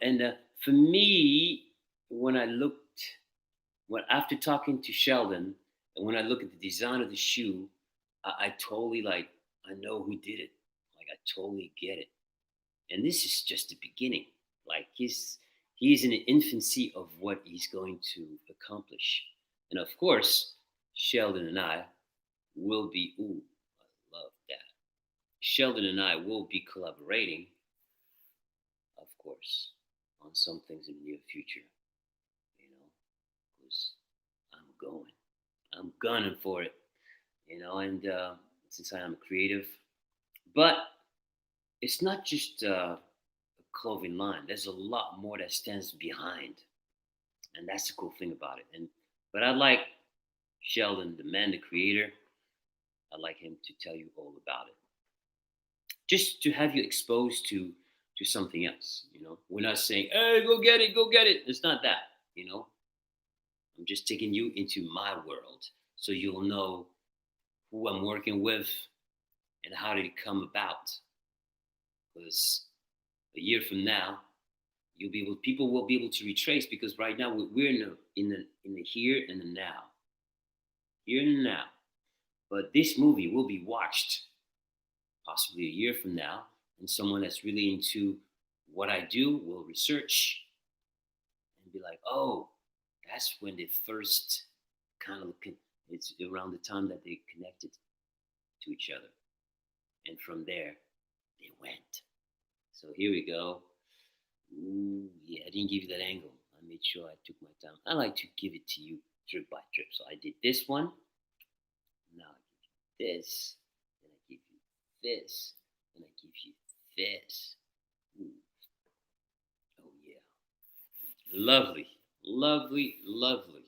And for me, after talking to Sheldon, and when I look at the design of the shoe, I totally I know who did it. Like, I totally get it. And this is just the beginning. Like, he's in the infancy of what he's going to accomplish. And of course, Sheldon and I will be, ooh, I love that. Sheldon and I will be collaborating, of course, on some things in the near future. Because I'm gunning for it, and since I am a creative. But it's not just a clothing line. There's a lot more that stands behind, and that's the cool thing about it. But I like Sheldon, the man, the creator. I'd like him to tell you all about it, just to have you exposed to something else. We're not saying, "Hey, go get it, go get it." It's not that. I'm just taking you into my world, so you'll know who I'm working with and how did it come about. Because a year from now, You'll be able. People will be able to retrace because right now we're in the here and the now, here and now. But this movie will be watched possibly a year from now, and someone that's really into what I do will research and be like, oh, that's when they first kind of it's around the time that they connected to each other. And from there, they went. So here we go. Ooh, yeah, I didn't give you that angle. I made sure I took my time. I like to give it to you drip by drip. So I did this one. Now I give you this. Then I give you this. Then I give you this. Ooh. Oh, yeah. Lovely. Lovely, lovely.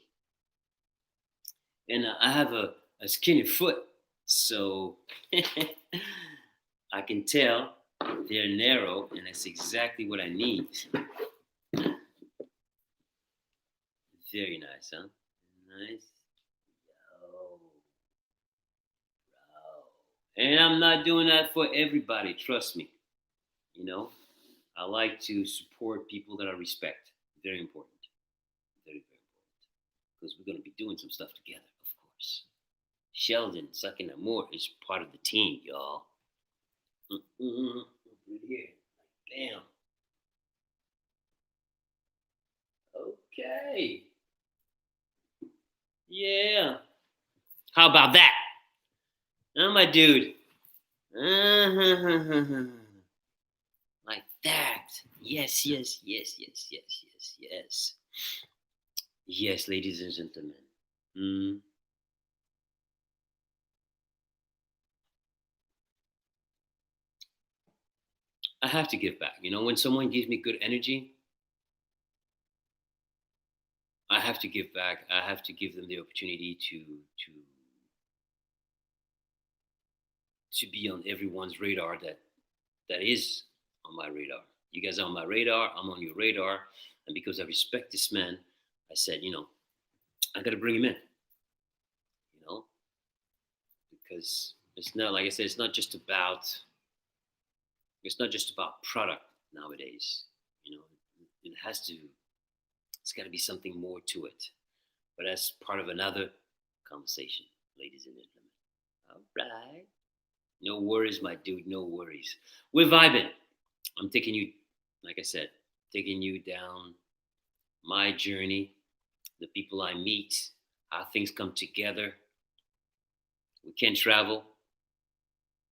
And I have a skinny foot. So I can tell they're narrow, and that's exactly what I need. Very nice, huh? Nice. Yo, bro. And I'm not doing that for everybody, trust me. You know, I like to support people that I respect. Very important. Very, very important. Because we're going to be doing some stuff together, of course. Sheldon, Sucking Amor is part of the team, y'all. Mm-hmm. Right here. Bam. Okay. Yeah. How about that? Oh, my dude. Like that. Yes, yes, yes, yes, yes, yes, yes. Yes, ladies and gentlemen. Mm. I have to give back. You know, when someone gives me good energy, I have to give back. I have to give them the opportunity to be on everyone's radar that is on my radar. You guys are on my radar. I'm on your radar, and because I respect this man, I said, I got to bring him in. You know, because it's not like I said. It's not just about product nowadays. You know, it has to. It's got to be something more to it. But that's part of another conversation, ladies and gentlemen. All right. No worries, my dude. No worries. We're vibing. I'm taking you, like I said, taking you down my journey, the people I meet, how things come together. We can travel.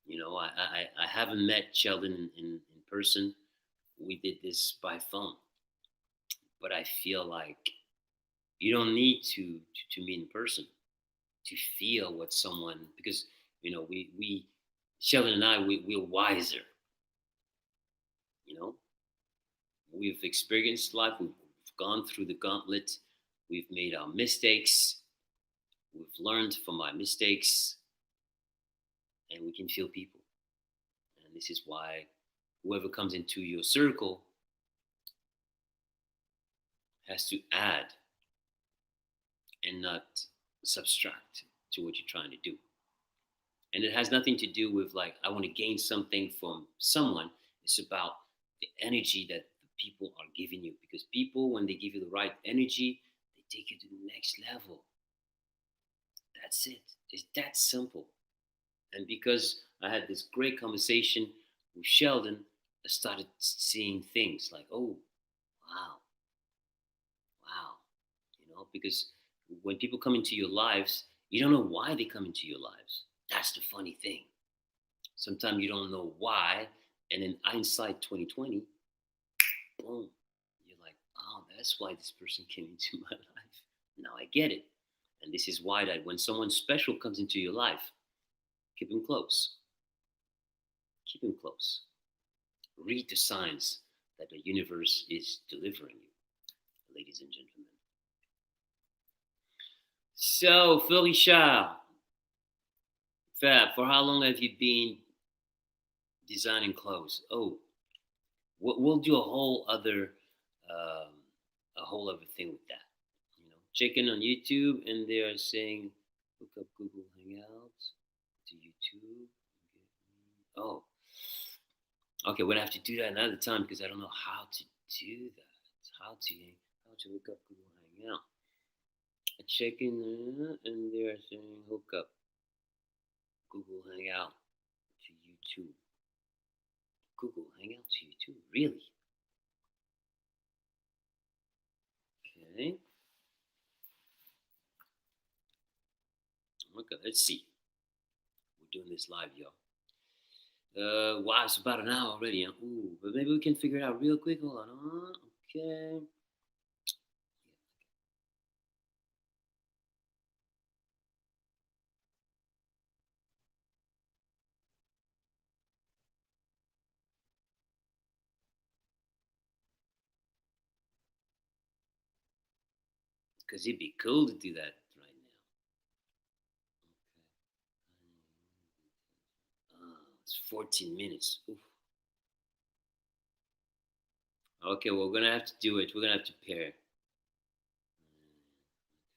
I haven't met Sheldon in person. We did this by phone, but I feel like you don't need to meet in person to feel what someone because we Sheldon and I we're wiser. You know, we've experienced life. We've gone through the gauntlet. We've made our mistakes. We've learned from our mistakes, and we can feel people. And this is why whoever comes into your circle has to add and not subtract to what you're trying to do. And it has nothing to do with like, I want to gain something from someone. It's about the energy that the people are giving you. Because people, when they give you the right energy, they take you to the next level. That's it. It's that simple. And because I had this great conversation with Sheldon, I started seeing things like, oh, wow, wow. Because when people come into your lives, you don't know why they come into your lives. That's the funny thing. Sometimes you don't know why, and in hindsight 2020, boom, you're like, oh, that's why this person came into my life. Now I get it. And this is why that when someone special comes into your life, keep him close. Keep him close. Read the signs that the universe is delivering you, ladies and gentlemen. So, Felicia, Fab, for how long have you been designing clothes? Oh, we'll do a whole other thing with that. Checking on YouTube, and they are saying, look up Google Hangouts to YouTube. Oh, okay. We'll have to do that another time because I don't know how to do that? How to hook up Google Hangout? I check in and they're saying hook up Google Hangout to YouTube. Google Hangout to YouTube, really? Okay. Okay, let's see. We're doing this live, y'all. Wow, it's about an hour already. Huh? Ooh, but maybe we can figure it out real quick. Hold on. Okay. Because it'd be cool to do that right now. It's 14 minutes. Oof. Okay, well, we're gonna have to do it. We're gonna have to pair.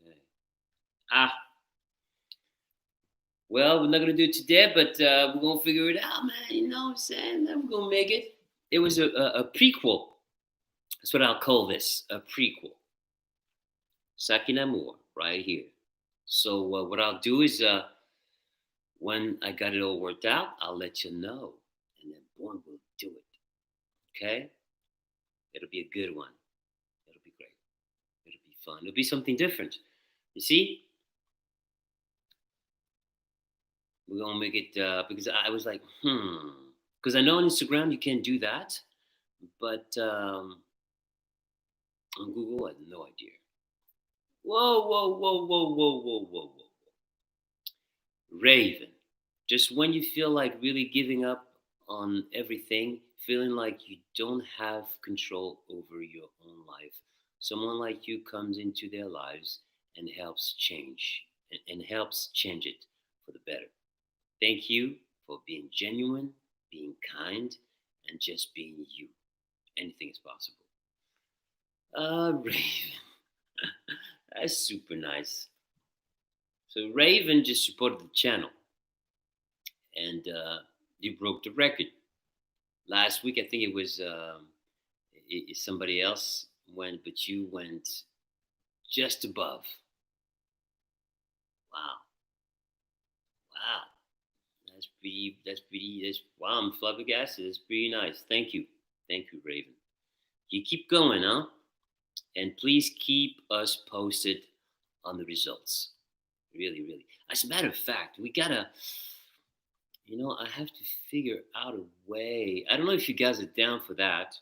Okay. Ah, well, we're not gonna do it today, but we're gonna figure it out, man. You know what I'm saying? Then we're gonna make it. It was a prequel. That's what I'll call this, a prequel. Sakin Amour, right here. So what I'll do is when I got it all worked out, I'll let you know, and then boom, we'll do it. Okay? It'll be a good one. It'll be great. It'll be fun. It'll be something different. You see? We're gonna make it because I was like, because I know on Instagram you can do that, but on Google I had no idea. Whoa, whoa, whoa, whoa, whoa, whoa, whoa, whoa. Raven. Just when you feel like really giving up on everything, feeling like you don't have control over your own life, someone like you comes into their lives and helps change and helps change it for the better. Thank you for being genuine, being kind, and just being you. Anything is possible. Raven. That's super nice. So Raven just supported the channel, and you broke the record last week. I think it was somebody else went, but you went just above. Wow, wow, that's pretty. That's pretty. That's wow. I'm flabbergasted. That's pretty nice. Thank you, Raven. You keep going, huh? And please keep us posted on the results. Really, really. As a matter of fact, we gotta. I have to figure out a way. I don't know if you guys are down for that,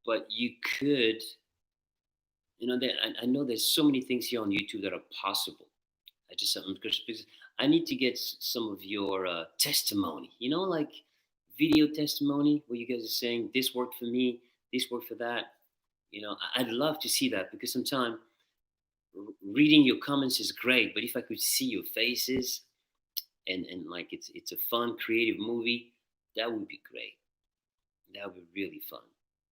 but you could. I know there's so many things here on YouTube that are possible. Because I need to get some of your testimony. Like video testimony where you guys are saying this worked for me, this worked for that. I'd love to see that because sometimes reading your comments is great, but if I could see your faces and like it's a fun creative movie, that would be great. That would be really fun.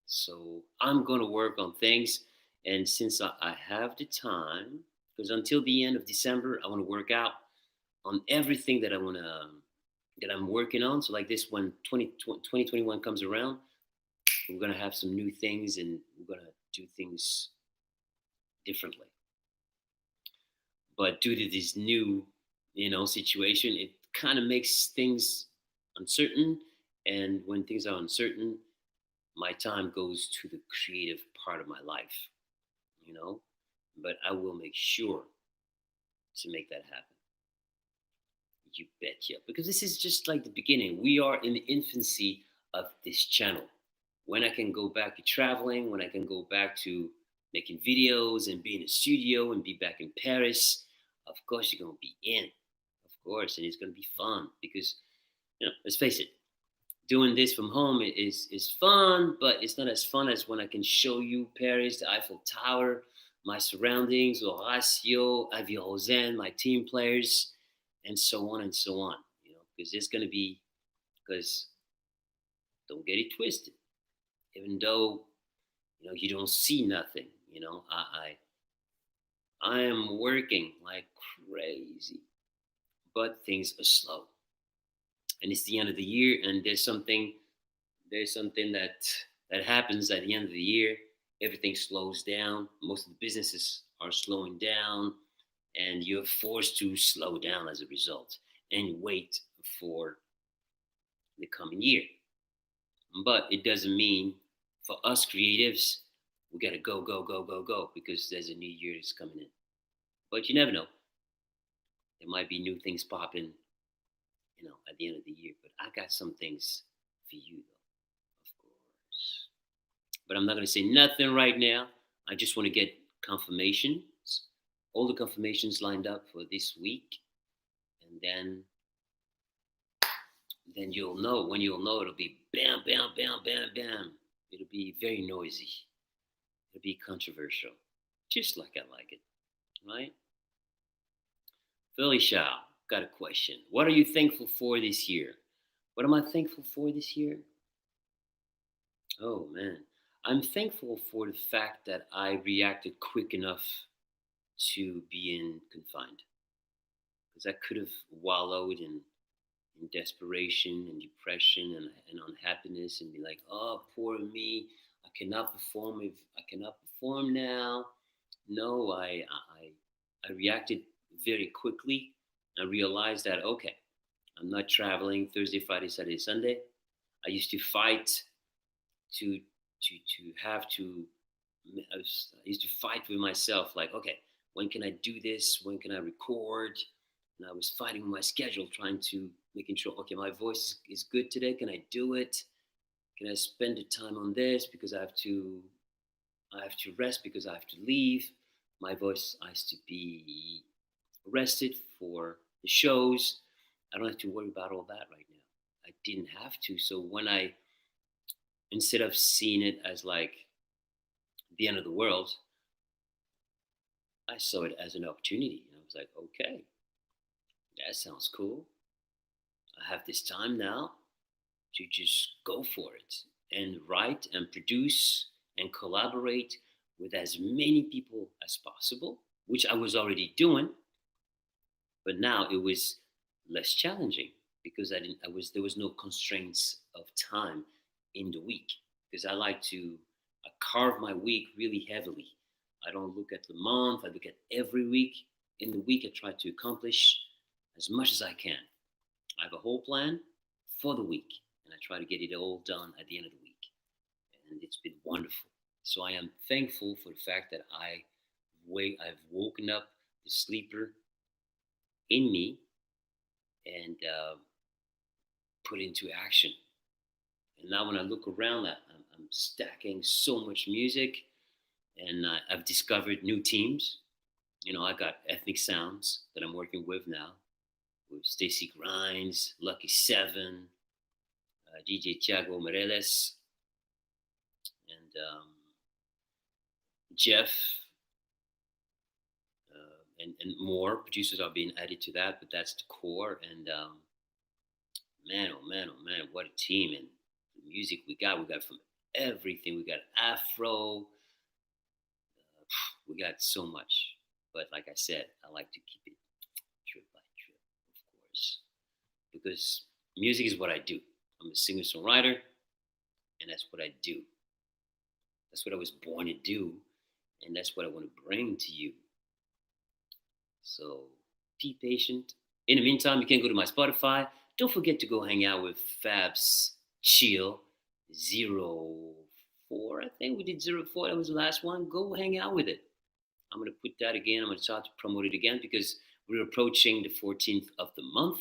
So I'm going to work on things, and since I have the time, because until the end of December I want to work out on everything that that I'm working on. So like this, when 2021 comes around, we're gonna have some new things, and we're gonna do things differently. But due to this new, situation, it kind of makes things uncertain. And when things are uncertain, my time goes to the creative part of my life, you know. But I will make sure to make that happen. You betcha. Because this is just like the beginning. We are in the infancy of this channel. When I can go back to traveling, when I can go back to making videos and be in a studio and be back in Paris, of course you're gonna be in. Of course, and it's gonna be fun because let's face it, doing this from home is fun, but it's not as fun as when I can show you Paris, the Eiffel Tower, my surroundings, Horacio, Avi Rosen, my team players, and so on and so on. Because it's gonna be because don't get it twisted. Even though you don't see nothing, I am working like crazy, but things are slow, and it's the end of the year, and there's something That happens at the end of the year. Everything slows down. Most of the businesses are slowing down, and you're forced to slow down as a result and wait for the coming year. But it doesn't mean for us creatives, we got to go, go, go, go, go because there's a new year that's coming in. But you never know. There might be new things popping, at the end of the year. But I got some things for you, though, of course. But I'm not going to say nothing right now. I just want to get confirmations, all the confirmations lined up for this week. And then you'll know. When you'll know, it'll be bam, bam, bam, bam, bam. It'll be very noisy. It'll be controversial, just like I like it, right? Felicia, got a question. What are you thankful for this year? What am I thankful for this year? Oh man, I'm thankful for the fact that I reacted quick enough to being confined, because I could have wallowed in desperation and depression and unhappiness and be like, oh, poor me, I cannot perform if I cannot perform now. No, I reacted very quickly. I realized that okay, I'm not traveling Thursday, Friday, Saturday, Sunday. I used to fight to have to. I used to fight with myself, like, okay, when can I do this? When can I record? And I was fighting with my schedule, trying to making sure, okay, my voice is good today. Can I do it? Can I spend the time on this because I have to rest because I have to leave. My voice has to be rested for the shows. I don't have to worry about all that right now. I didn't have to. So instead of seeing it as like the end of the world, I saw it as an opportunity. And I was like, okay, that sounds cool. I have this time now to just go for it and write and produce and collaborate with as many people as possible, which I was already doing. But now it was less challenging because there was no constraints of time in the week because I like to carve my week really heavily. I don't look at the month, I look at every week. In the week, I try to accomplish as much as I can. I have a whole plan for the week, and I try to get it all done at the end of the week. And it's been wonderful. So I am thankful for the fact that I've woken up the sleeper in me and put into action. And now when I look around, I'm stacking so much music, and I've discovered new teams. I got Ethnic Sounds that I'm working with now, with Stacy Grinds, Lucky Seven, DJ Thiago Moreles, and Jeff, and more producers are being added to that, but that's the core. And man, oh man, oh man, what a team! And the music we got from everything. We got Afro, we got so much. But like I said, I like to keep it trip by trip, of course, because music is what I do. I'm a singer songwriter, and that's what I do. That's what I was born to do, and that's what I want to bring to you. So be patient. In the meantime, you can go to my Spotify. Don't forget to go hang out with Fab's Chill 04. I think we did 04. That was the last one. Go hang out with it. I'm going to put that again. I'm going to start to promote it again because we're approaching the 14th of the month.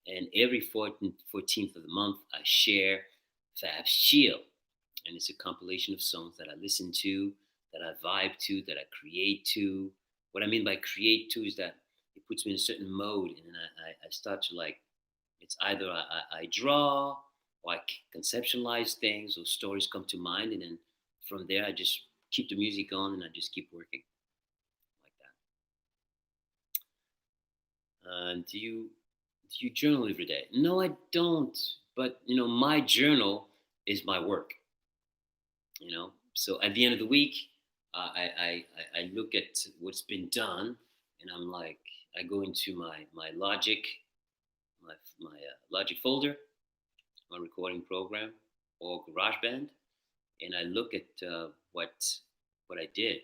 And every 14th of the month, I share Fab's Chill. And it's a compilation of songs that I listen to, that I vibe to, that I create to. What I mean by create to is that it puts me in a certain mode. And then I start to like, it's either I draw or I conceptualize things or stories come to mind. And then from there, I just keep the music on and I just keep working like that. Do you journal every day? No, I don't. But my journal is my work. So at the end of the week, I look at what's been done, and I'm like, I go into my Logic, my Logic folder, my recording program, or GarageBand, and I look at what I did,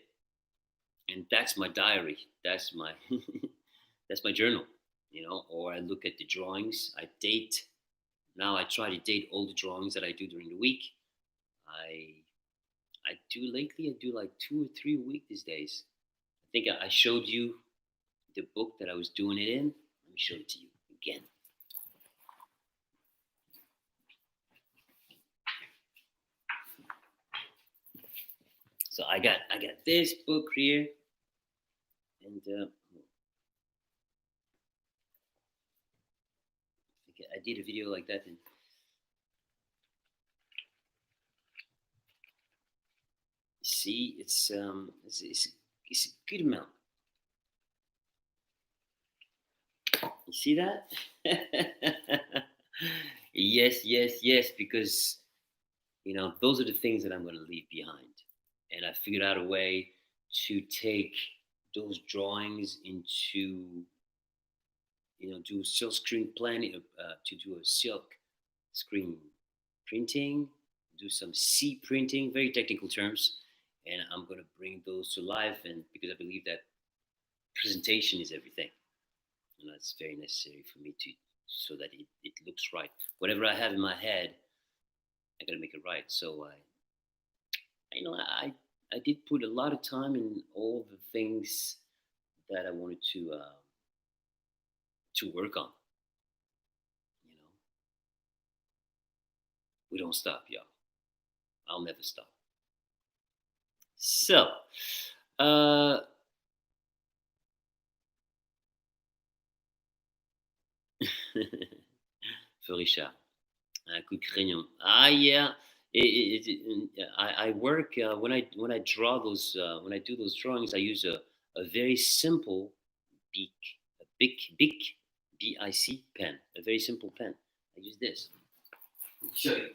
and that's my diary. That's my that's my journal, Or I look at the drawings. I date. Now I try to date all the drawings that I do during the week. I I do lately. I do like 2 or 3 a week these days. I think I showed you the book that I was doing it in. Let me show it to you again. So I got this book here, and I did a video like that, and see, it's a good amount. You see that? Yes, yes, yes. Because those are the things that I'm going to leave behind, and I figured out a way to take those drawings into do silk screen planning, to do a silk screen printing, do some C printing, very technical terms, and I'm going to bring those to life. And because I believe that presentation is everything, and that's very necessary for me to so that it looks right. Whatever I have in my head, I got to make it right. So I did put a lot of time in all the things that I wanted to work on. You know, we don't stop, y'all. I'll never stop. So, uh, Felicia, coup de crayon. Ah, yeah. I work when I draw those when I do those drawings. I use a very simple Bic, a Bic BIC pen, a very simple pen. I use this. I'll show you.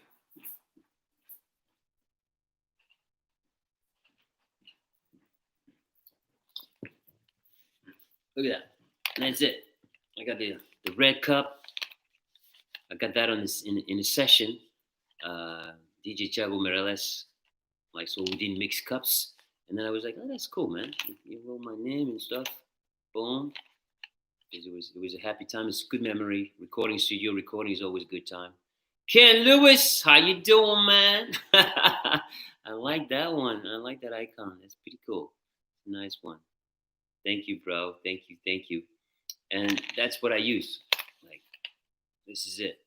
Look at that. And that's it. I got the red cup. I got that on this in a session. DJ Chavo Mireles, like, so we didn't mix cups. And then I was like, oh, that's cool, man. You wrote my name and stuff. Boom. Because it was a happy time. It's a good memory. Recording studio recording is always a good time. Ken Lewis, how you doing, man? I like that one. I like that icon. That's pretty cool. Nice one. Thank you, bro. Thank you. Thank you. And that's what I use. Like, this is it.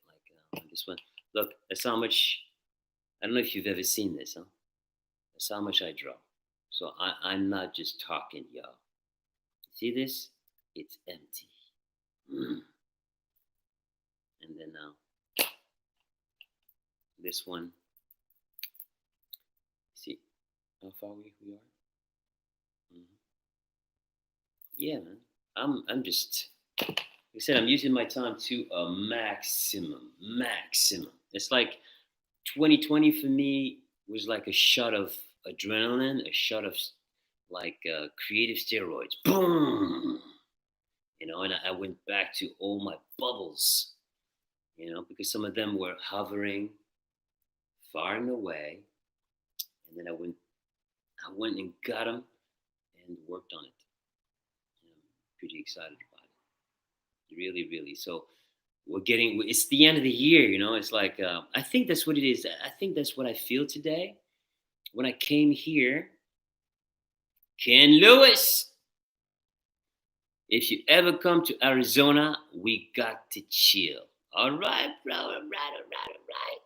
Like, this one. Look, that's how much. I don't know if you've ever seen this, huh? That's how much I draw. So I'm not just talking, y'all. See this? It's empty. And then now, this one. See how far we are? Mm-hmm. Yeah, man. I'm just. Like I said, I'm using my time to a maximum. Maximum. It's like 2020 for me was like a shot of adrenaline, a shot of like creative steroids. Boom! And I went back to all my bubbles, because some of them were hovering far and away, and then I went and got them and worked on it. I'm pretty excited about it, really, really. So it's the end of the year, It's like I think that's what it is. I think that's what I feel today. When I came here, Ken Lewis, if you ever come to Arizona, we got to chill. All right, bro. All right.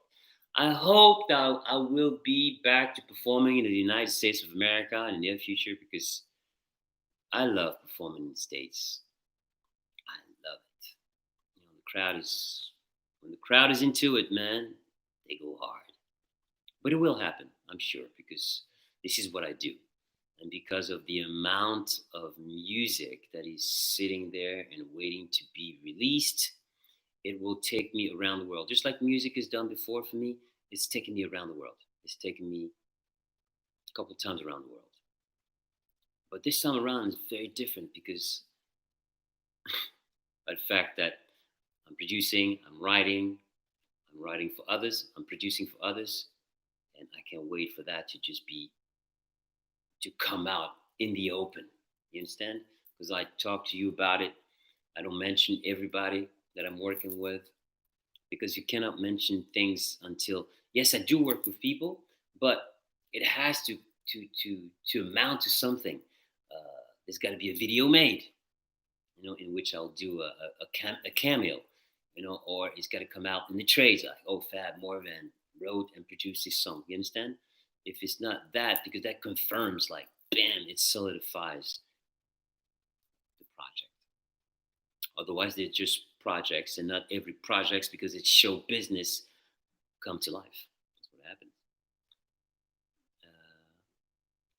I hope that I will be back to performing in the United States of America in the near future, because I love performing in the States. I love it. When the crowd is into it, man, they go hard. But it will happen, I'm sure, because this is what I do. And because of the amount of music that is sitting there and waiting to be released, it will take me around the world. Just like music has done before for me, it's taken me around the world. It's taken me a couple times around the world. But this time around is very different because of the fact that I'm producing, I'm writing for others, I'm producing for others, and I can't wait for that to come out in the open. You understand? Because I talk to you about it. I don't mention everybody that I'm working with because you cannot mention things until, yes, I do work with people, but it has to amount to something. There's got to be a video made, in which I'll do a cameo, or it's got to come out in the trades. Like, oh, Fab Morvan wrote and produced this song. You understand? If it's not that, because that confirms, like, bam, it solidifies the project. Otherwise, they're just projects, and not every projects, because it's show business, come to life. That's what happens.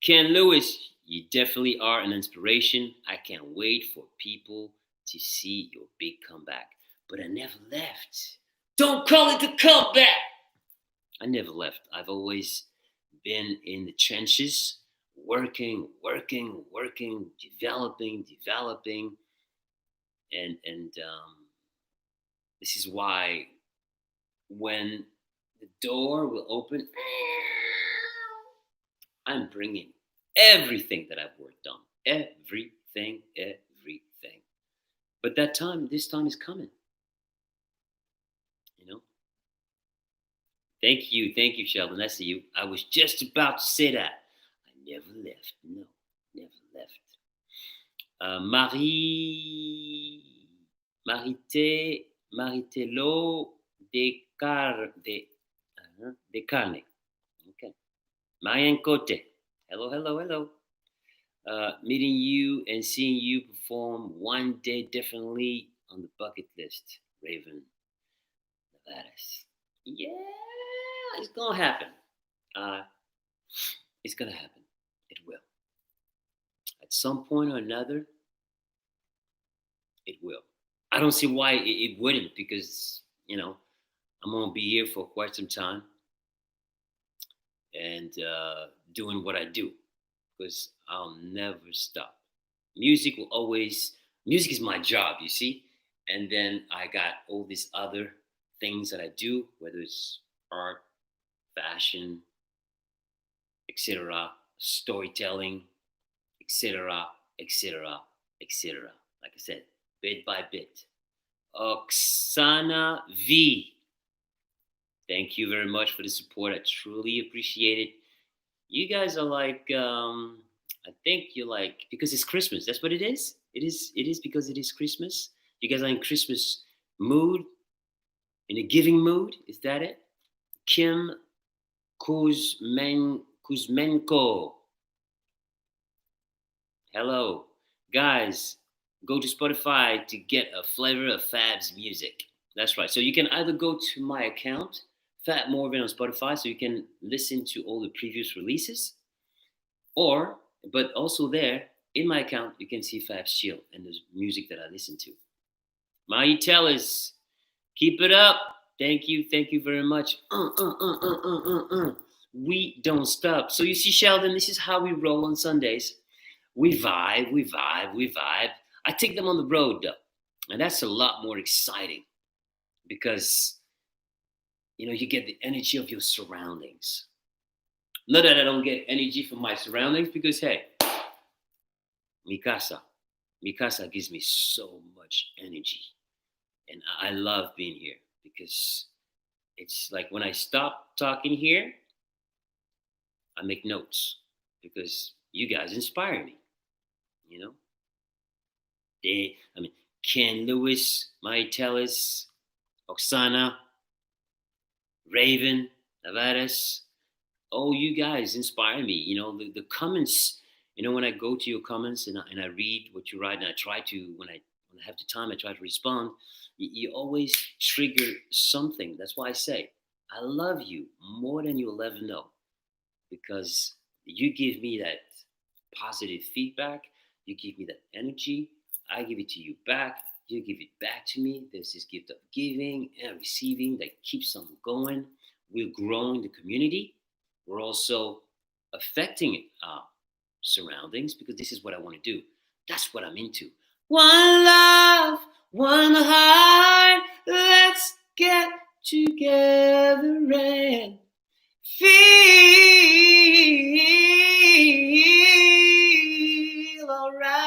Ken Lewis, you definitely are an inspiration. I can't wait for people to see your big comeback. But I never left. Don't call it a comeback. I never left. I've always been in the trenches, working, developing. And this is why when the door will open, I'm bringing everything that I've worked on. Everything. But this time is coming. Thank you, Sheldon. I see you. I was just about to say that. I never left. No, never left. Maritello de Carne. Okay. Marianne Cote. Hello. Meeting you and seeing you perform one day differently on the bucket list, Raven Nevada. Yeah, it's gonna happen. It's gonna happen. It will. At some point or another, it will. I don't see why it wouldn't, because I'm gonna be here for quite some time and doing what I do, because I'll never stop. Music will always. Music is my job, you see, and then I got all these other things that I do, whether it's art, fashion, etc., storytelling, etc. Like I said, bit by bit. Oksana V. Thank you very much for the support. I truly appreciate it. You guys are like, I think you're like, because it's Christmas. That's what it is. It is because it is Christmas. You guys are in Christmas mood, in a giving mood. Is that it? Kim Kuzmenko. Hello. Guys, go to Spotify to get a flavor of Fab's music. That's right. So you can either go to my account, Fab Morvan on Spotify, so you can listen to all the previous releases, but also there, in my account, you can see Fab's Chill and the music that I listen to. My tellers, keep it up. Thank you very much. We don't stop. So you see, Sheldon, this is how we roll on Sundays. We vibe. I take them on the road, though, and that's a lot more exciting because, you get the energy of your surroundings. Not that I don't get energy from my surroundings, because, hey, Mikasa gives me so much energy, and I love being here because it's like when I stop talking here, I make notes because you guys inspire me. Ken Lewis, Mai Tellis, Oksana, Raven, Tavares, all you guys inspire me. The comments, when I go to your comments and I read what you write, and I try to, when I have the time, I try to respond, you always trigger something. That's why I say, I love you more than you'll ever know, because you give me that positive feedback, you give me that energy, I give it to you back, you give it back to me. There's this gift of giving and receiving that keeps on going. We're growing the community. We're also affecting our surroundings, because this is what I want to do. That's what I'm into. One love, one heart, let's get together and Feel alright.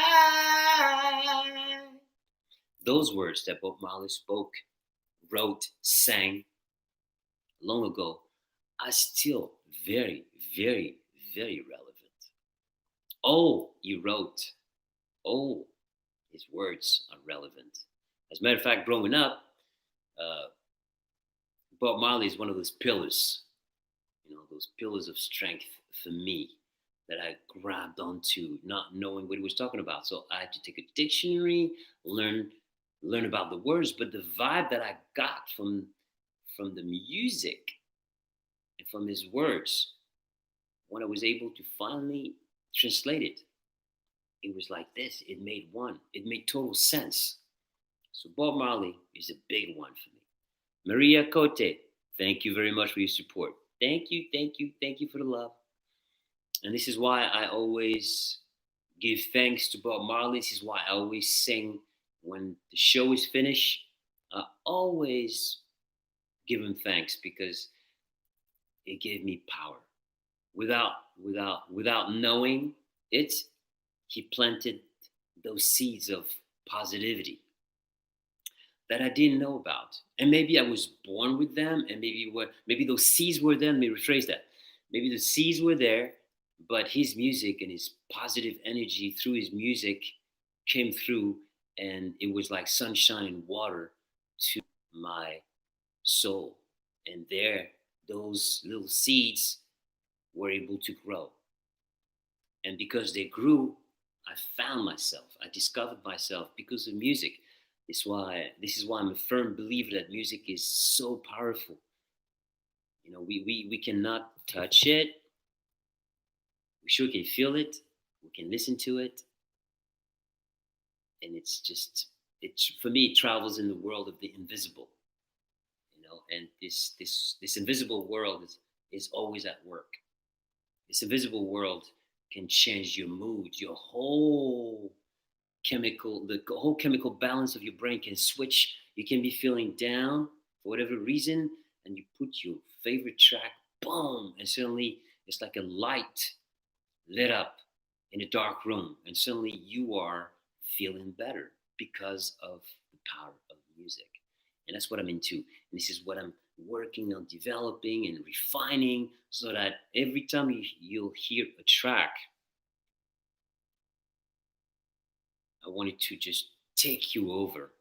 Those words that Bob Marley spoke, wrote, sang long ago are still very, very, very relevant. Oh, he wrote. Oh, his words are relevant. As a matter of fact, growing up, uh, Bob Marley is one of those pillars, those pillars of strength for me that I grabbed onto, not knowing what he was talking about. So I had to take a dictionary, learn learn about the words, but the vibe that I got from the music and from his words, when I was able to finally translate it, it was like this. It made one. It made total sense. So Bob Marley is a big one for me. Maria Cote, thank you very much for your support. Thank you, thank you, thank you for the love. And this is why I always give thanks to Bob Marley. This is why I always sing when the show is finished. I always give him thanks because it gave me power. Without knowing it, he planted those seeds of positivity that I didn't know about. And maybe I was born with them, and maybe those seeds were there. Let me rephrase that. Maybe the seeds were there, but his music and his positive energy through his music came through, and it was like sunshine and water to my soul. And there, those little seeds were able to grow. And because they grew, I found myself. I discovered myself because of music. This is why I'm a firm believer that music is so powerful. We cannot touch it. We sure can feel it. We can listen to it. And it's for me, it travels in the world of the invisible. And this invisible world is always at work. This invisible world can change your mood, your whole chemical balance of your brain can switch. You can be feeling down for whatever reason, and you put your favorite track, boom, and suddenly it's like a light lit up in a dark room, and suddenly you are feeling better because of the power of music. And that's what I'm into. And this is what I'm working on developing and refining so that every time you'll hear a track, I wanted to just take you over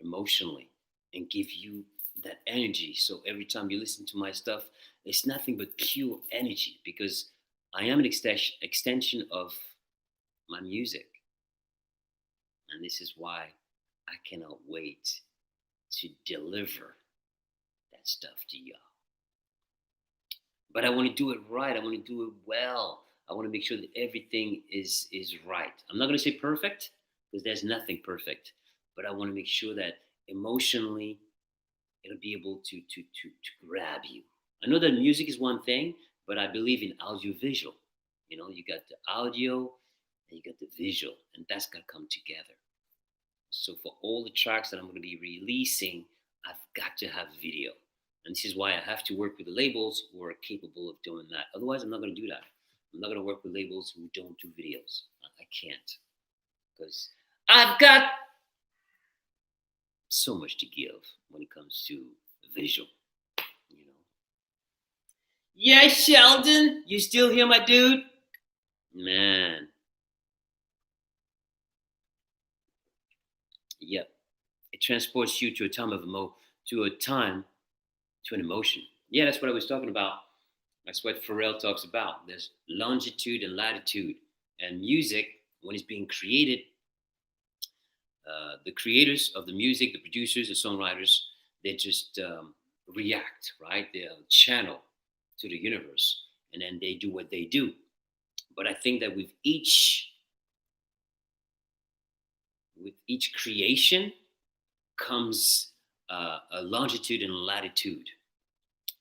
emotionally and give you that energy. So every time you listen to my stuff, it's nothing but pure energy because I am an extension of my music. And this is why I cannot wait to deliver that stuff to y'all. But I want to do it right. I want to do it well. I want to make sure that everything is right. I'm not going to say perfect because there's nothing perfect, but I want to make sure that emotionally it'll be able to grab you. I know that music is one thing, but I believe in audio visual. You got the audio and you got the visual, and that's got to come together. So for all the tracks that I'm going to be releasing, I've got to have video. And this is why I have to work with the labels who are capable of doing that. Otherwise, I'm not going to do that. I'm not going to work with labels who don't do videos. I can't. Because I've got so much to give when it comes to visual. You know. Yeah, Sheldon, you still here, my dude? Man. Yep. It transports you to a time to an emotion. Yeah, that's what I was talking about. That's what Pharrell talks about. There's longitude and latitude. And music, when it's being created, the creators of the music, the producers, the songwriters, they just react, right? They channel to the universe, and then they do what they do. But I think that with each creation comes a longitude and latitude,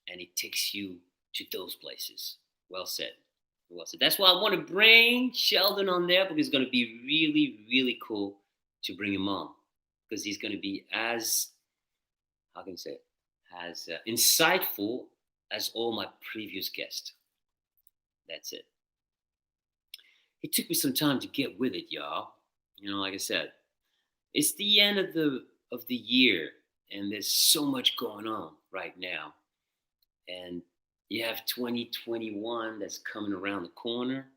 and it takes you to those places. Well said. Well said. That's why I want to bring Sheldon on there because it's going to be really, really cool to bring him on because he's going to be as, how can I say, as insightful as all my previous guests. That's it. It took me some time to get with it, y'all. Like I said, it's the end of the year, and there's so much going on right now. And you have 2021 that's coming around the corner.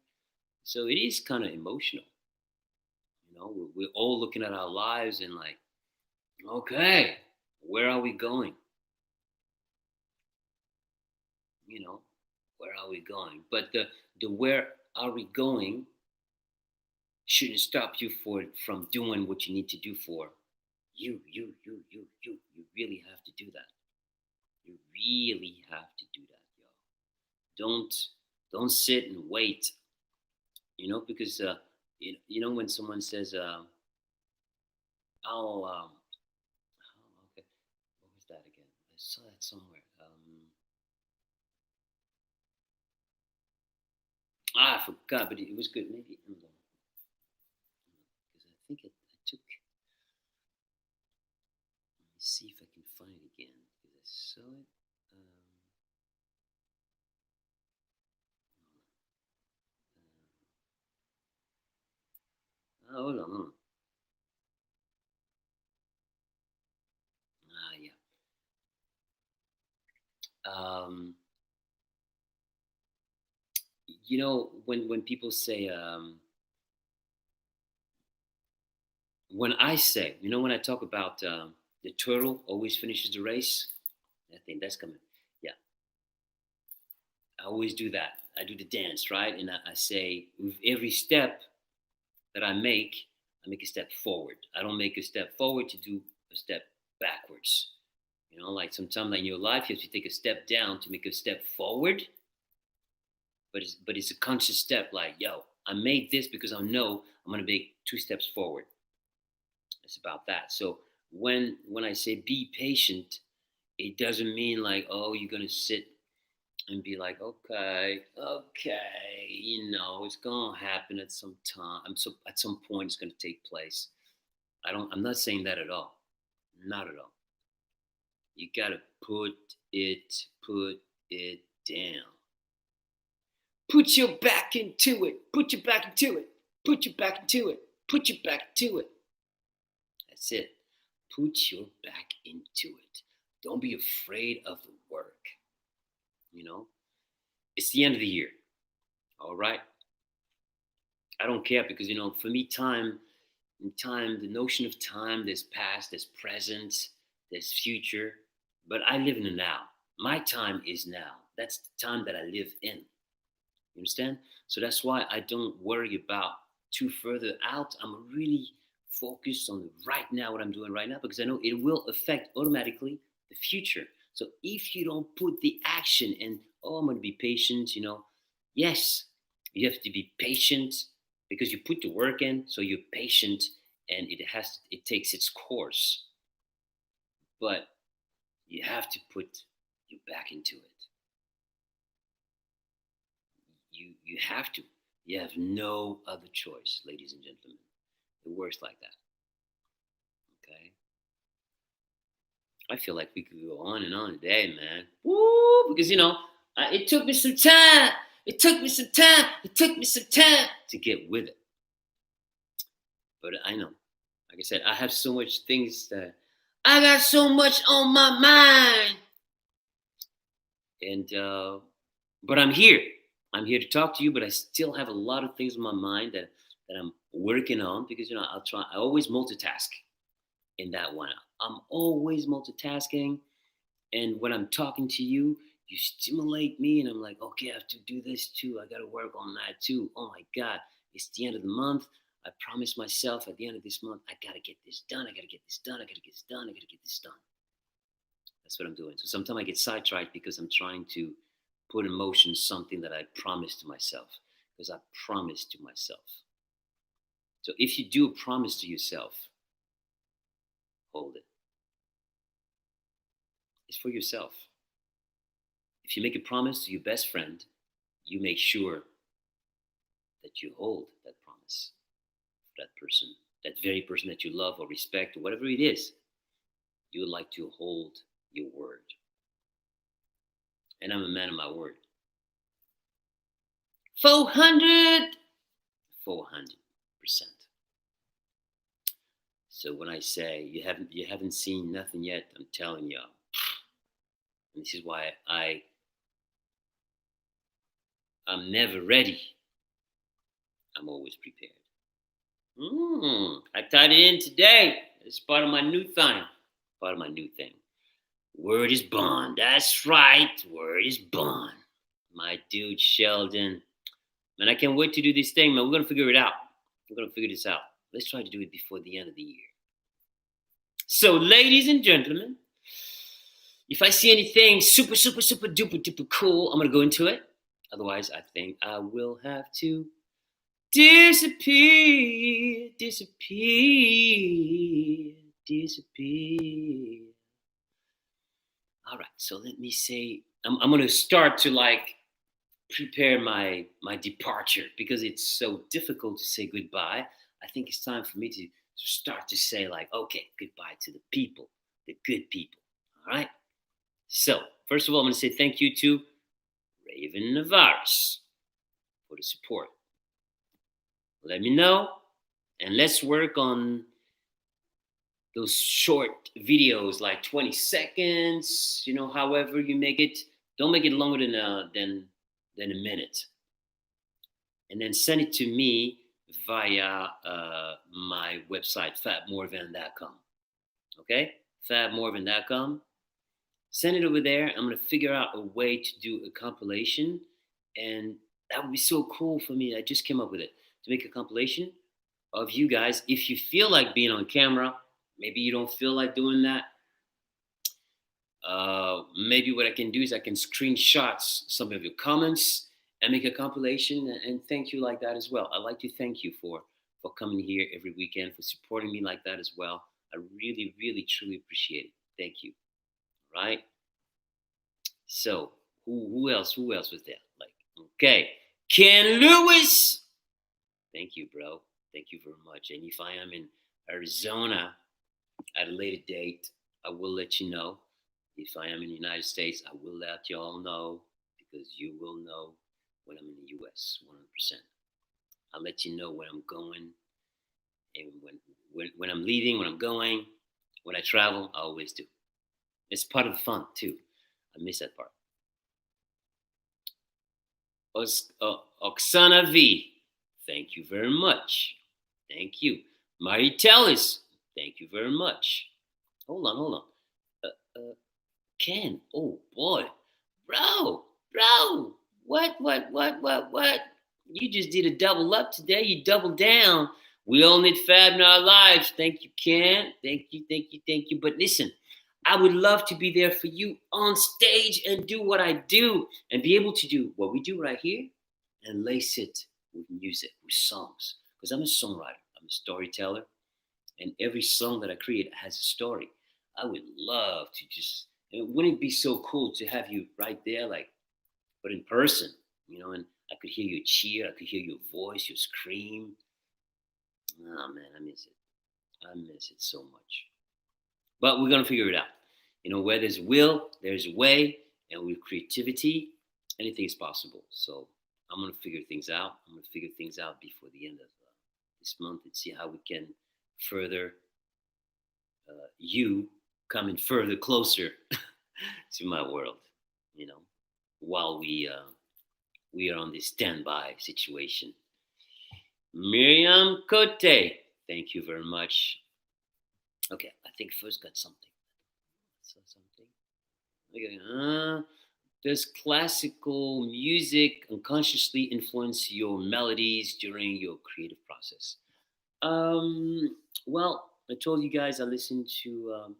So it is kind of emotional. We're all looking at our lives and like, okay, where are we going? You know, where are we going? But the where are we going shouldn't stop you from doing what you need to do for you. You really have to do that. You really have to do that, y'all. Don't sit and wait. Because when someone says, "Oh, okay, what was that again? I saw that somewhere." I forgot, but it was good. Maybe hold on, because I think I took. Let me see if I can find it again because I saw it. Hold on. Yeah. Um, when people say, when I say, when I talk about the turtle always finishes the race, I think that's coming. Yeah, I always do that. I do the dance, right? And I say, with every step that I make a step forward. I don't make a step forward to do a step backwards. Like sometimes in your life, you have to take a step down to make a step forward. But it's a conscious step. Like, yo, I made this because I know I'm gonna make two steps forward. It's about that. So when I say be patient, it doesn't mean like, oh, you're gonna sit and be like, okay, it's gonna happen at some time. So at some point, it's gonna take place. I'm not saying that at all. Not at all. You gotta put it down. Put your back into it. Put your back into it. Put your back into it. Put your back into it. That's it. Put your back into it. Don't be afraid of the work. It's the end of the year. All right. I don't care because for me, the notion of time, there's past, there's present, there's future, but I live in the now. My time is now. That's the time that I live in. You understand? So that's why I don't worry about too further out. I'm really focused on right now, what I'm doing right now, because I know it will affect automatically the future. So if you don't put the action and, oh, I'm going to be patient, yes, you have to be patient because you put the work in, so you're patient and it takes its course. But you have to put your back into it. You have to. You have no other choice, ladies and gentlemen. It works like that. Okay. I feel like we could go on and on today, man. Woo! Because it took me some time. It took me some time. It took me some time to get with it. But I know, like I said, I have so much things that I got so much on my mind. And but I'm here. I'm here to talk to you, but I still have a lot of things in my mind that I'm working on because I always multitask in that one. I'm always multitasking, and when I'm talking to you, you stimulate me, and I'm like, okay, I have to do this too. I got to work on that too. Oh my God, it's the end of the month. I promised myself at the end of this month, I got to get this done. I got to get this done. I got to get this done. I got to get this done. That's what I'm doing. So sometimes I get sidetracked because I'm trying to put in motion something that I promised to myself, because I promised to myself. So if you do a promise to yourself, hold it. It's for yourself. If you make a promise to your best friend, you make sure that you hold that promise for that person, that very person that you love or respect or whatever it is. You would like to hold your word. and I'm a man of my word. 400, 400%. So when I say you haven't seen nothing yet, I'm telling y'all. And this is why I'm never ready. I'm always prepared. I tied it in today. It's part of my new thing. Part of my new thing. Word is bond. That's right. Word is bond. My dude Sheldon. Man, I can't wait to do this thing, man. We're gonna figure it out. We're gonna figure this out. Let's try to do it before the end of the year. So, ladies and gentlemen, if I see anything super, super, super duper duper cool, I'm gonna go into it. Otherwise, I think I will have to disappear. All right, so let me say, I'm gonna start to like prepare my departure because it's so difficult to say goodbye. I think it's time for me to start to say like, okay, goodbye to the people, the good people. All right. So first of all, I'm gonna say thank you to Raven Navarez for the support. Let me know, and let's work on those short videos, like 20 seconds. However you make it. Don't make it longer than a minute, and then send it to me via my website, fabmorvan.com. Okay, fabmorvan.com. Send it over there. I'm gonna figure out a way to do a compilation, and that would be so cool for me. I just came up with it to make a compilation of you guys. If you feel like being on camera, maybe you don't feel like doing that. Maybe what I can do is I can screenshot some of your comments and make a compilation and thank you like that as well. I'd like to thank you for coming here every weekend, for supporting me like that as well. I really, really, truly appreciate it. Thank you. Right? So who else? Who else was there? Like, okay, Ken Lewis. Thank you, bro. Thank you very much. And if I am in Arizona at a later date, I will let you know. If I am in the United States, I will let you all know because you will know when I'm in the US, 100%. I'll let you know when I'm going and when I'm leaving, when I'm going, when I travel, I always do. It's part of the fun too. I miss that part. Oksana V, thank you very much. Thank you. Mari Tellis, thank you very much. Hold on. Ken, oh boy, bro, what? You just did a double up today. You doubled down. We all need Fab in our lives. Thank you, Ken. Thank you. But listen, I would love to be there for you on stage and do what I do and be able to do what we do right here and lace it with music, with songs. Because I'm a songwriter, I'm a storyteller, and every song that I create has a story. I would love to wouldn't it be so cool to have you right there, like, but in person, and I could hear you cheer, I could hear your voice, your scream. Oh man, I miss it. I miss it so much. But we're gonna figure it out. Where there's will, there's a way, and with creativity, anything is possible. So I'm gonna figure things out. I'm gonna figure things out before the end of this month and see how we can further you coming further closer to my world. While we are on this standby situation. Miriam Cote, thank you very much. Okay, I think first got something. Okay, does classical music unconsciously influence your melodies during your creative process? Well, I told you guys I listen to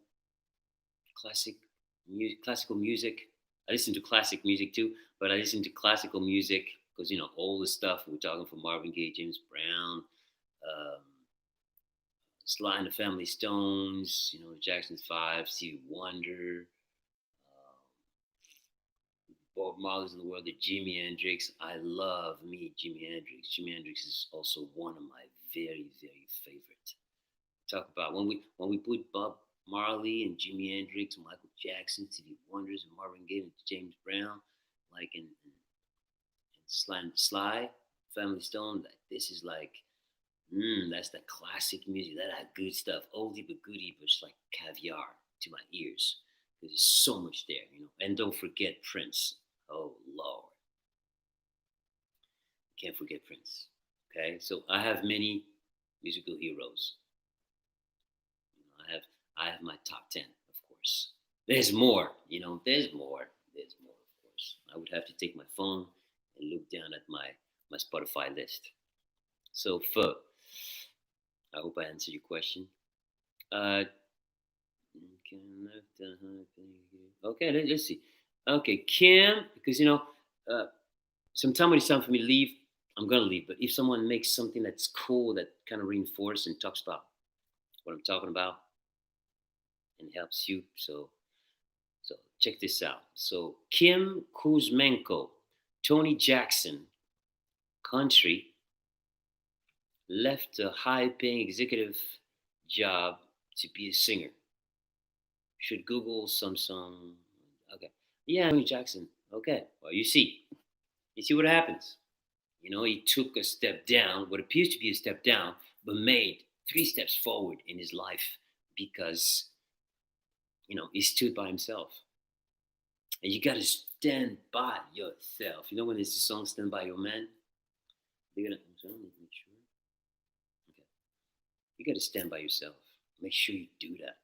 classical music. I listen to classic music too, but I listen to classical music because all the stuff we're talking from Marvin Gaye, James Brown, Sly and the Family Stones, Jackson 5, Stevie Wonder, Bob Marley's in the world, the Jimi Hendrix. I love me Jimi Hendrix. Jimi Hendrix is also one of my very, very favorite. Talk about when we put Bob Marley and Jimi Hendrix, Michael Jackson, Stevie Wonders, and Marvin Gaye and James Brown, like Sly, Family Stone. Like, this is like, that's the classic music. That good stuff, oldie but goodie, but it's like caviar to my ears. There's so much there. And don't forget Prince. Oh Lord, can't forget Prince. Okay, so I have many musical heroes. I have my top 10, of course. There's more. There's more. There's more, of course. I would have to take my phone and look down at my Spotify list. So, I hope I answered your question. Uh, okay, let's see. Okay, Kim, because uh, sometime when it's time for me to leave, I'm gonna leave. But if someone makes something that's cool, that kind of reinforces and talks about what I'm talking about and helps you, so check this out. So Kim Kuzmenko, Tony Jackson, country, left a high-paying executive job to be a singer. Should Google some song. Okay, yeah, Tony Jackson. Okay, well, you see what happens. He took a step down, what appears to be a step down, but made 3 steps forward in his life because he stood by himself. And you gotta stand by yourself. When it's the song "Stand by Your Man," they're gonna. Make sure. Okay, you gotta stand by yourself. Make sure you do that.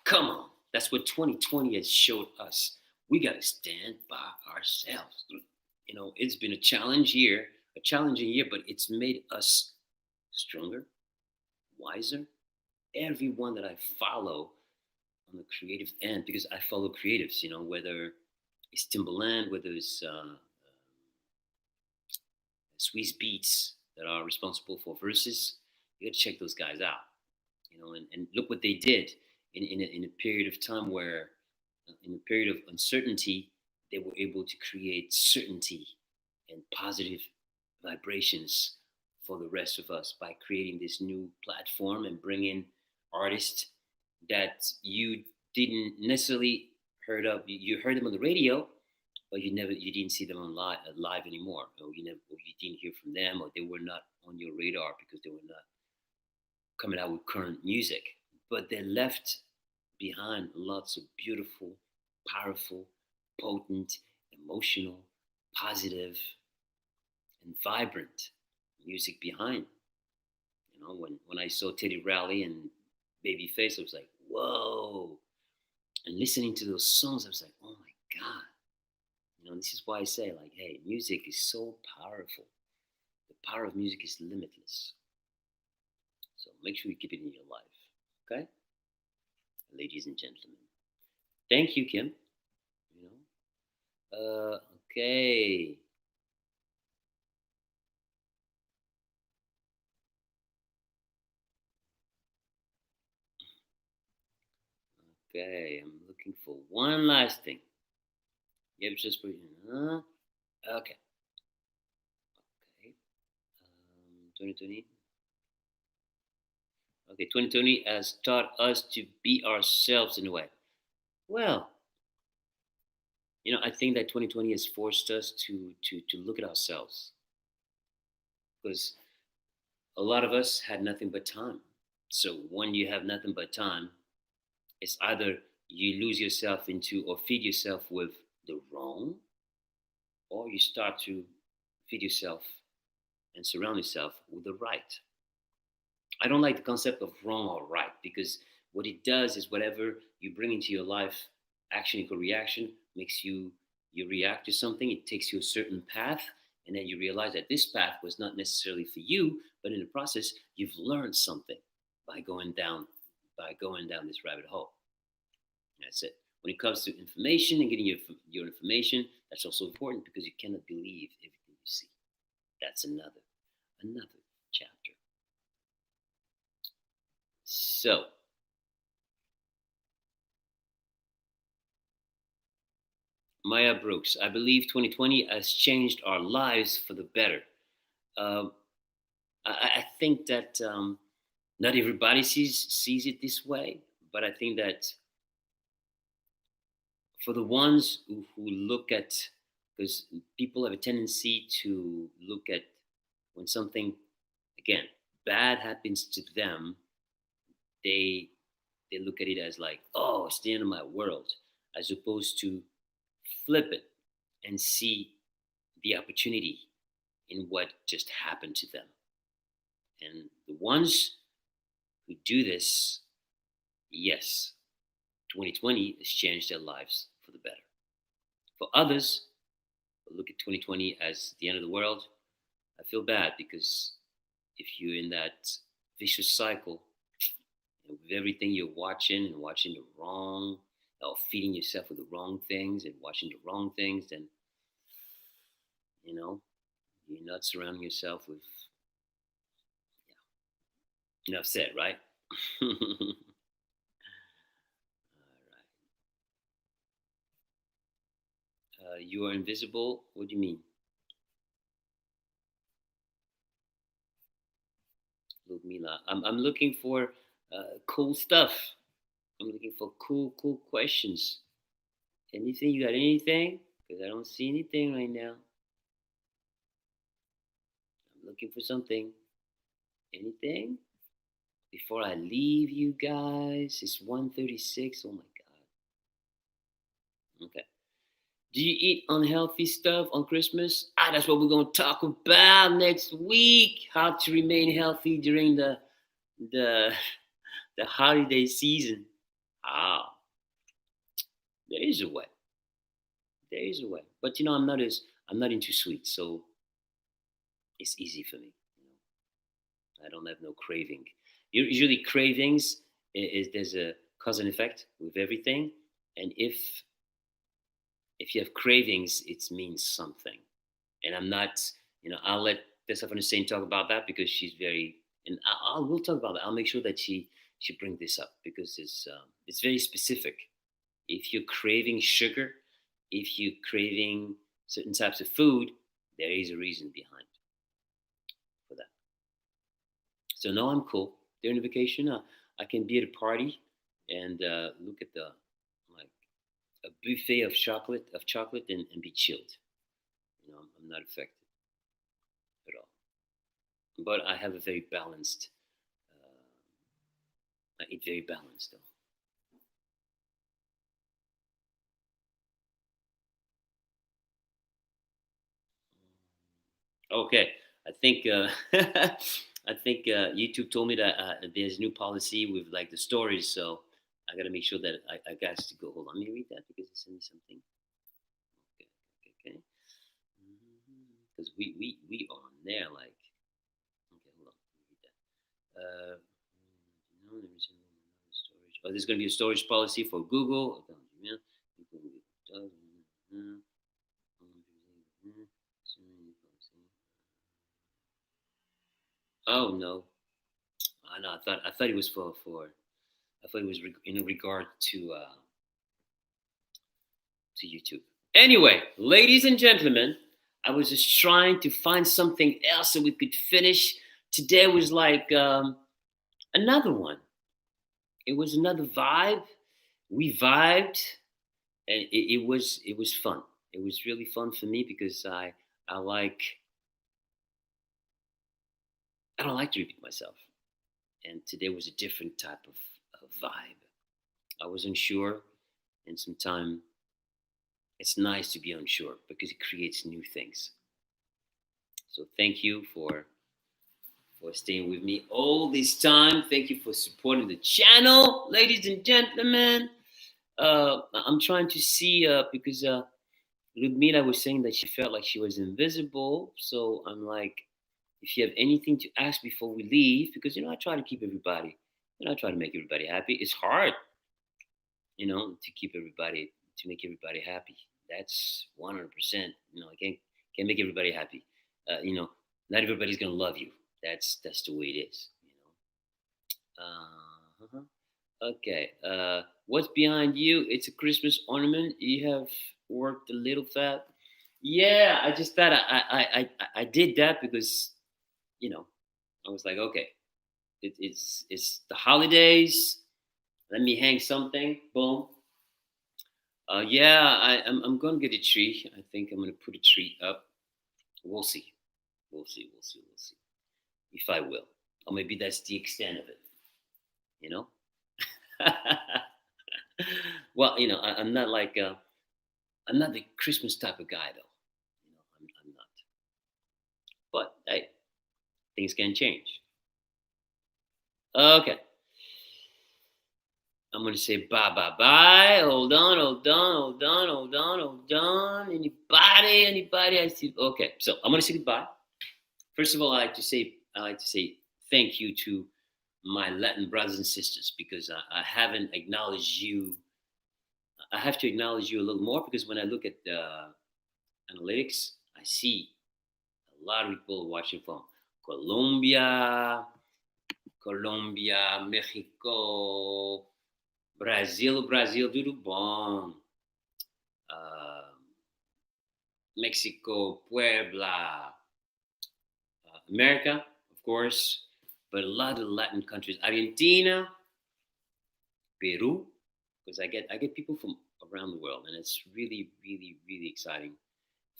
Come on, that's what 2020 has showed us. We gotta stand by ourselves. It's been a challenging year, but it's made us stronger, wiser. Everyone that I follow on the creative end, because I follow creatives, whether it's Timbaland, whether it's Swiss Beats that are responsible for verses, you got to check those guys out, and look what they did in a period of time where, in a period of uncertainty, they were able to create certainty and positive vibrations for the rest of us by creating this new platform and bringing artists that you didn't necessarily heard of. You heard them on the radio, but you didn't see them on live anymore, or you didn't hear from them, or they were not on your radar because they were not coming out with current music. But they left behind lots of beautiful, powerful, potent, emotional, positive, and vibrant music behind. When I saw Teddy Riley and Babyface, I was like, whoa. And listening to those songs, I was like, oh my God. This is why I say, like, hey, music is so powerful. The power of music is limitless. So make sure you keep it in your life. Okay? Ladies and gentlemen. Thank you, Kim. Okay. Okay, I'm looking for one last thing. Yep, just put okay. Okay. 2020. Okay, 2020 has taught us to be ourselves in a way. Well, I think that 2020 has forced us to look at ourselves, because a lot of us had nothing but time. So when you have nothing but time, it's either you lose yourself into or feed yourself with the wrong, or you start to feed yourself and surround yourself with the right. I don't like the concept of wrong or right, because what it does is whatever you bring into your life, action equal reaction, makes you react to something. It takes you a certain path, and then you realize that this path was not necessarily for you, but in the process, you've learned something by going down this rabbit hole. That's it. When it comes to information and getting your information, that's also important, because you cannot believe everything you see. That's another chapter. So, Maya Brooks, I believe 2020 has changed our lives for the better. I think that Not everybody sees it this way, but I think that for the ones who look at, because people have a tendency to look at when something, again, bad happens to them, they they look at it as like, oh, it's the end of my world, as opposed to flip it and see the opportunity in what just happened to them. And the ones who do this, yes, 2020 has changed their lives for the better. For others who look at 2020 as the end of the world, I feel bad, because if you're in that vicious cycle, and with everything you're watching and watching the wrong, or feeding yourself with the wrong things and watching the wrong things, then you know you're not surrounding yourself with, yeah, enough said, right? All right. You are invisible. What do you mean, Ludmila? I'm looking for cool stuff. I'm looking for cool questions. Anything? You got anything? Because I don't see anything right now. I'm looking for something. Anything? Before I leave you guys, it's 1:36. Oh my god. Okay. Do you eat unhealthy stuff on Christmas? That's what we're gonna talk about next week. How to remain healthy during the the holiday season. Ah, there is a way. There is a way. But I'm not into sweets, so it's easy for me. I don't have no craving. Usually cravings is there's a cause and effect with everything, and if you have cravings, it means something. And I'm not, I'll let Persephone Saint talk about that, because she's very, and we'll talk about that. I'll make sure that she brings this up, because it's very specific. If you're craving sugar, if you're craving certain types of food, there is a reason behind for that. So no, I'm cool. During the vacation, I can be at a party and look at the like a buffet of chocolate, and be chilled. I'm not affected at all. But I have a very balanced. I eat very balanced though. Okay, I think I think YouTube told me that there's new policy with like the stories, so I got to make sure that I got to go. Hold on, let me read that, because it sent me something. Okay, okay, because we on there like. Okay, hold on, let me read that. No, there is no storage. Oh, there's going to be a storage policy for Google. Oh no, I know. I thought it was for. I thought it was in regard to YouTube. Anyway, ladies and gentlemen, I was just trying to find something else that we could finish. Today was like another one. It was another vibe. We vibed, and it was fun. It was really fun for me, because I like I don't like to repeat myself. And today was a different type of vibe. I was unsure, and sometimes it's nice to be unsure, because it creates new things. So thank you for staying with me all this time. Thank you for supporting the channel, ladies and gentlemen. I'm trying to see because Ludmila was saying that she felt like she was invisible. So I'm like, if you have anything to ask before we leave, because I try to keep everybody, I try to make everybody happy. It's hard, to keep everybody, to make everybody happy. That's 100%. I can't make everybody happy. Not everybody's gonna love you. That's the way it is. Uh-huh. Okay. What's behind you? It's a Christmas ornament. You have worked a little fat. Yeah, I just thought I did that because, you know, I was like, okay, It's the holidays. Let me hang something. Boom. Yeah, I'm gonna get a tree. I think I'm gonna put a tree up. We'll see. We'll see. We'll see. We'll see. If I will, or maybe that's the extent of it. You know. Well, I'm not like I'm not the Christmas type of guy, though. I'm not. But hey, things can change. Okay, I'm gonna say bye, bye, bye. Hold on, hold on, hold on, hold on, hold on. Anybody? I see. Okay, so I'm gonna say goodbye. First of all, I like to say thank you to my Latin brothers and sisters because I haven't acknowledged you. I have to acknowledge you a little more because when I look at the analytics, I see a lot of people watching from Colombia, Mexico, Brazil, tudo bom. Uh, Mexico, Puebla, America, of course, but a lot of Latin countries, Argentina, Peru, because I get people from around the world, and it's really, really, really exciting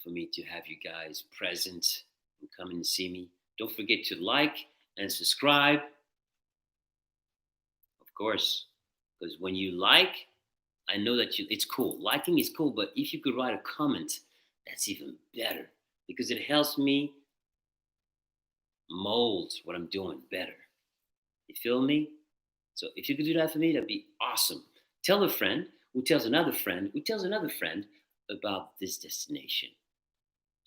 for me to have you guys present and come and see me. Don't forget to like and subscribe, of course, because when you like, I know that it's cool. Liking is cool, but if you could write a comment, that's even better because it helps me mold what I'm doing better. You feel me? So if you could do that for me, that'd be awesome. Tell a friend who tells another friend who tells another friend about this destination.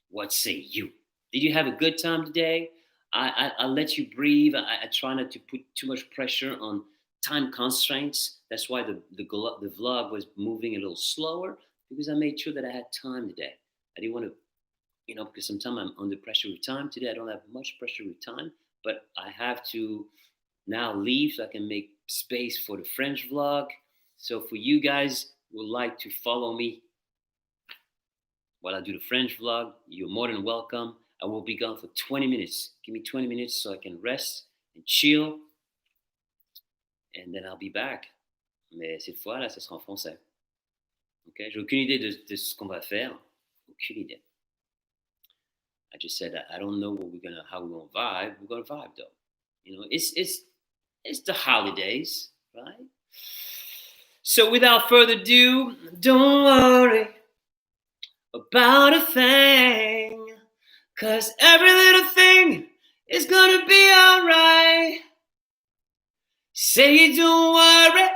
What say you? Did you have a good time today? I let you breathe. I try not to put too much pressure on time constraints. That's why the vlog was moving a little slower because I made sure that I had time today. I didn't want to, because sometimes I'm under pressure with time. Today I don't have much pressure with time, but I have to now leave so I can make space for the French vlog. So for you guys who would like to follow me while I do the French vlog, you're more than welcome. I will be gone for 20 minutes. Give me 20 minutes so I can rest and chill. And then I'll be back. Mais cette fois, là, ce sera en français. Okay? J'ai aucune idée de ce qu'on va faire. Aucune idée. I just said that I don't know how we're gonna vibe. We're gonna vibe though. It's the holidays, right? So without further ado, don't worry about a thing, 'cause every little thing is gonna be alright. Say you don't worry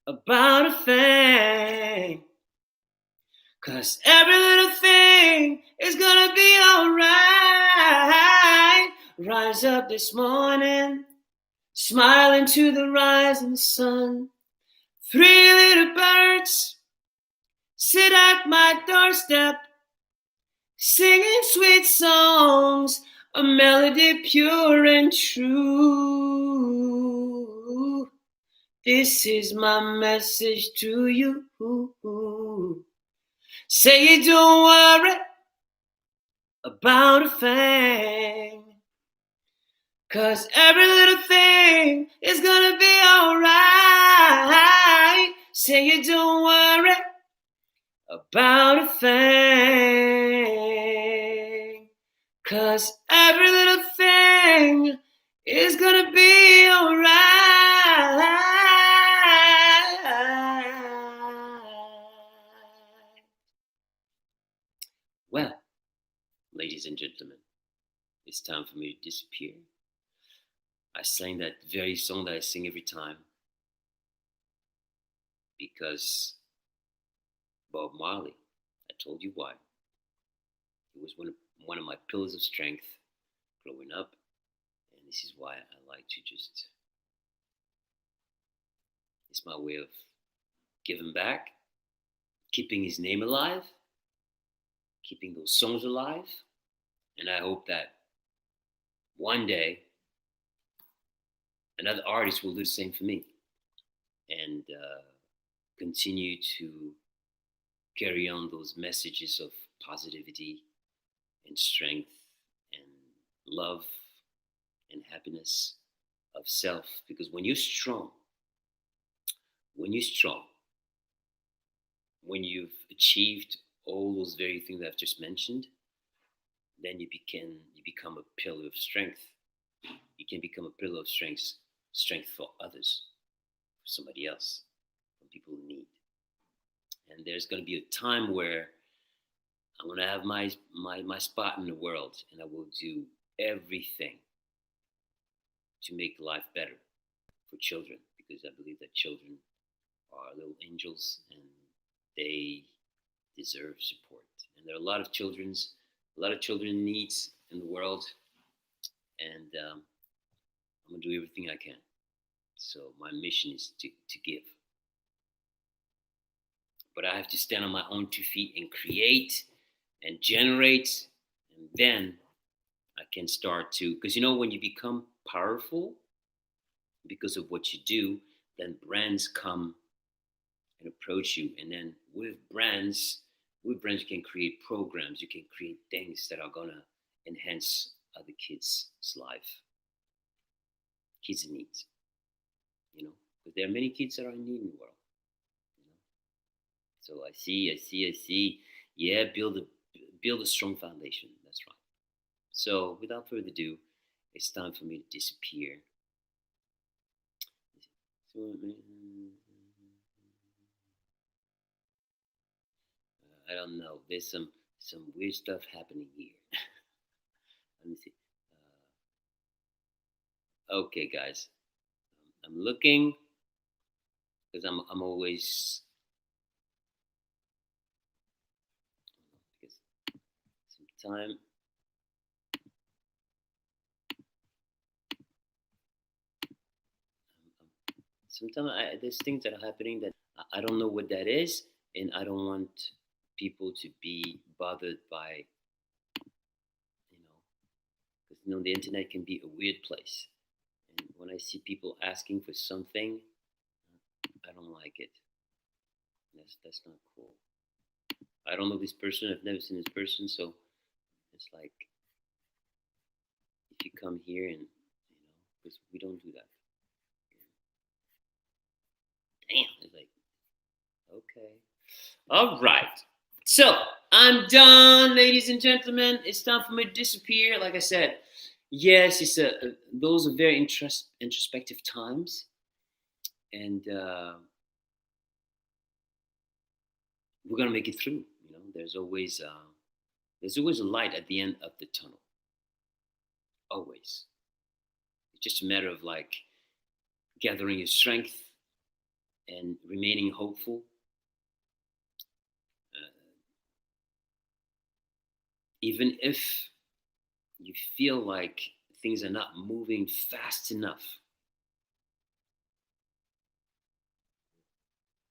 about a thing, 'cause every little thing is gonna be alright. Rise up this morning, smiling to the rising sun. 3 little birds sit at my doorstep, singing sweet songs, a melody pure and true. This is my message to you. Say you don't worry about a thing, 'cause every little thing is gonna be alright. Say you don't worry about a thing, 'cause every little thing is gonna be alright. Well, ladies and gentlemen, it's time for me to disappear. I sang that very song that I sing every time because Bob Marley, I told you why. It was one of my pillars of strength growing up, and this is why I like to it's my way of giving back, keeping his name alive, keeping those songs alive, and I hope that one day another artist will do the same for me and continue to carry on those messages of positivity and strength and love and happiness of self. Because when you're strong, when you've achieved all those very things I've just mentioned, then you become a pillar of strength. You can become a pillar of strength for others, for somebody else, for people in need. And there's going to be a time where I'm going to have my spot in the world, and I will do everything to make life better for children, because I believe that children are little angels and they deserve support. And there are a lot of children in needs in the world, and I'm gonna do everything I can. So my mission is to give, but I have to stand on my own 2 feet and create and generate, and then I can start to, because when you become powerful because of what you do, then brands come and approach you, and then with brands you can create programs, you can create things that are gonna enhance other kids' life, kids in need, because there are many kids that are in need in the world. You know? So I see. Yeah, build a strong foundation. That's right. So without further ado, it's time for me to disappear. I don't know. There's some weird stuff happening here. Let me see. Okay, guys, I'm looking because I'm always because sometime sometimes there's things that are happening that I don't know what that is, and I don't want people to be bothered by you know because the internet can be a weird place, and when I see people asking for something, I don't like it. That's not cool. I don't know this person. I've never seen this person, so it's like if you come here and because we don't do that. Damn, it's like okay, all right. So I'm done, ladies and gentlemen. It's time for me to disappear. Like I said, yes, those are very introspective times, and we're gonna make it through. There's always a light at the end of the tunnel. Always. It's just a matter of like gathering your strength and remaining hopeful. Uh, Even if you feel like things are not moving fast enough,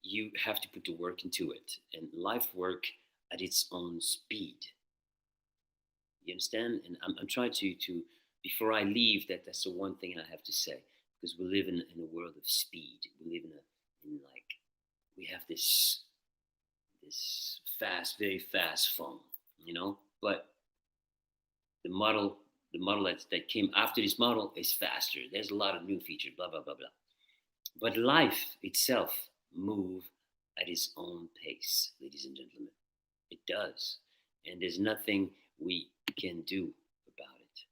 you have to put the work into it, and life work at its own speed. You understand? And I'm trying to before I leave, that's the one thing I have to say, because we live in a world of speed. We live in like we have this fast, very fast phone, but the model that came after this model is faster. There's a lot of new features, blah blah blah blah. But life itself move at its own pace, ladies and gentlemen. It does, and there's nothing we can do about it.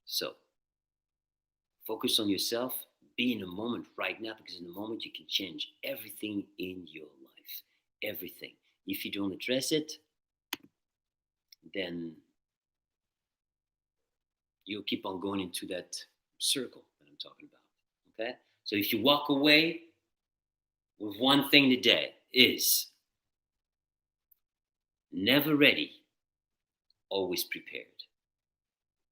So focus on yourself. Be in the moment right now, because in the moment you can change everything in your life. Everything. If you don't address it, then you'll keep on going into that circle that I'm talking about. Okay? So if you walk away with one thing today is never ready, always prepared.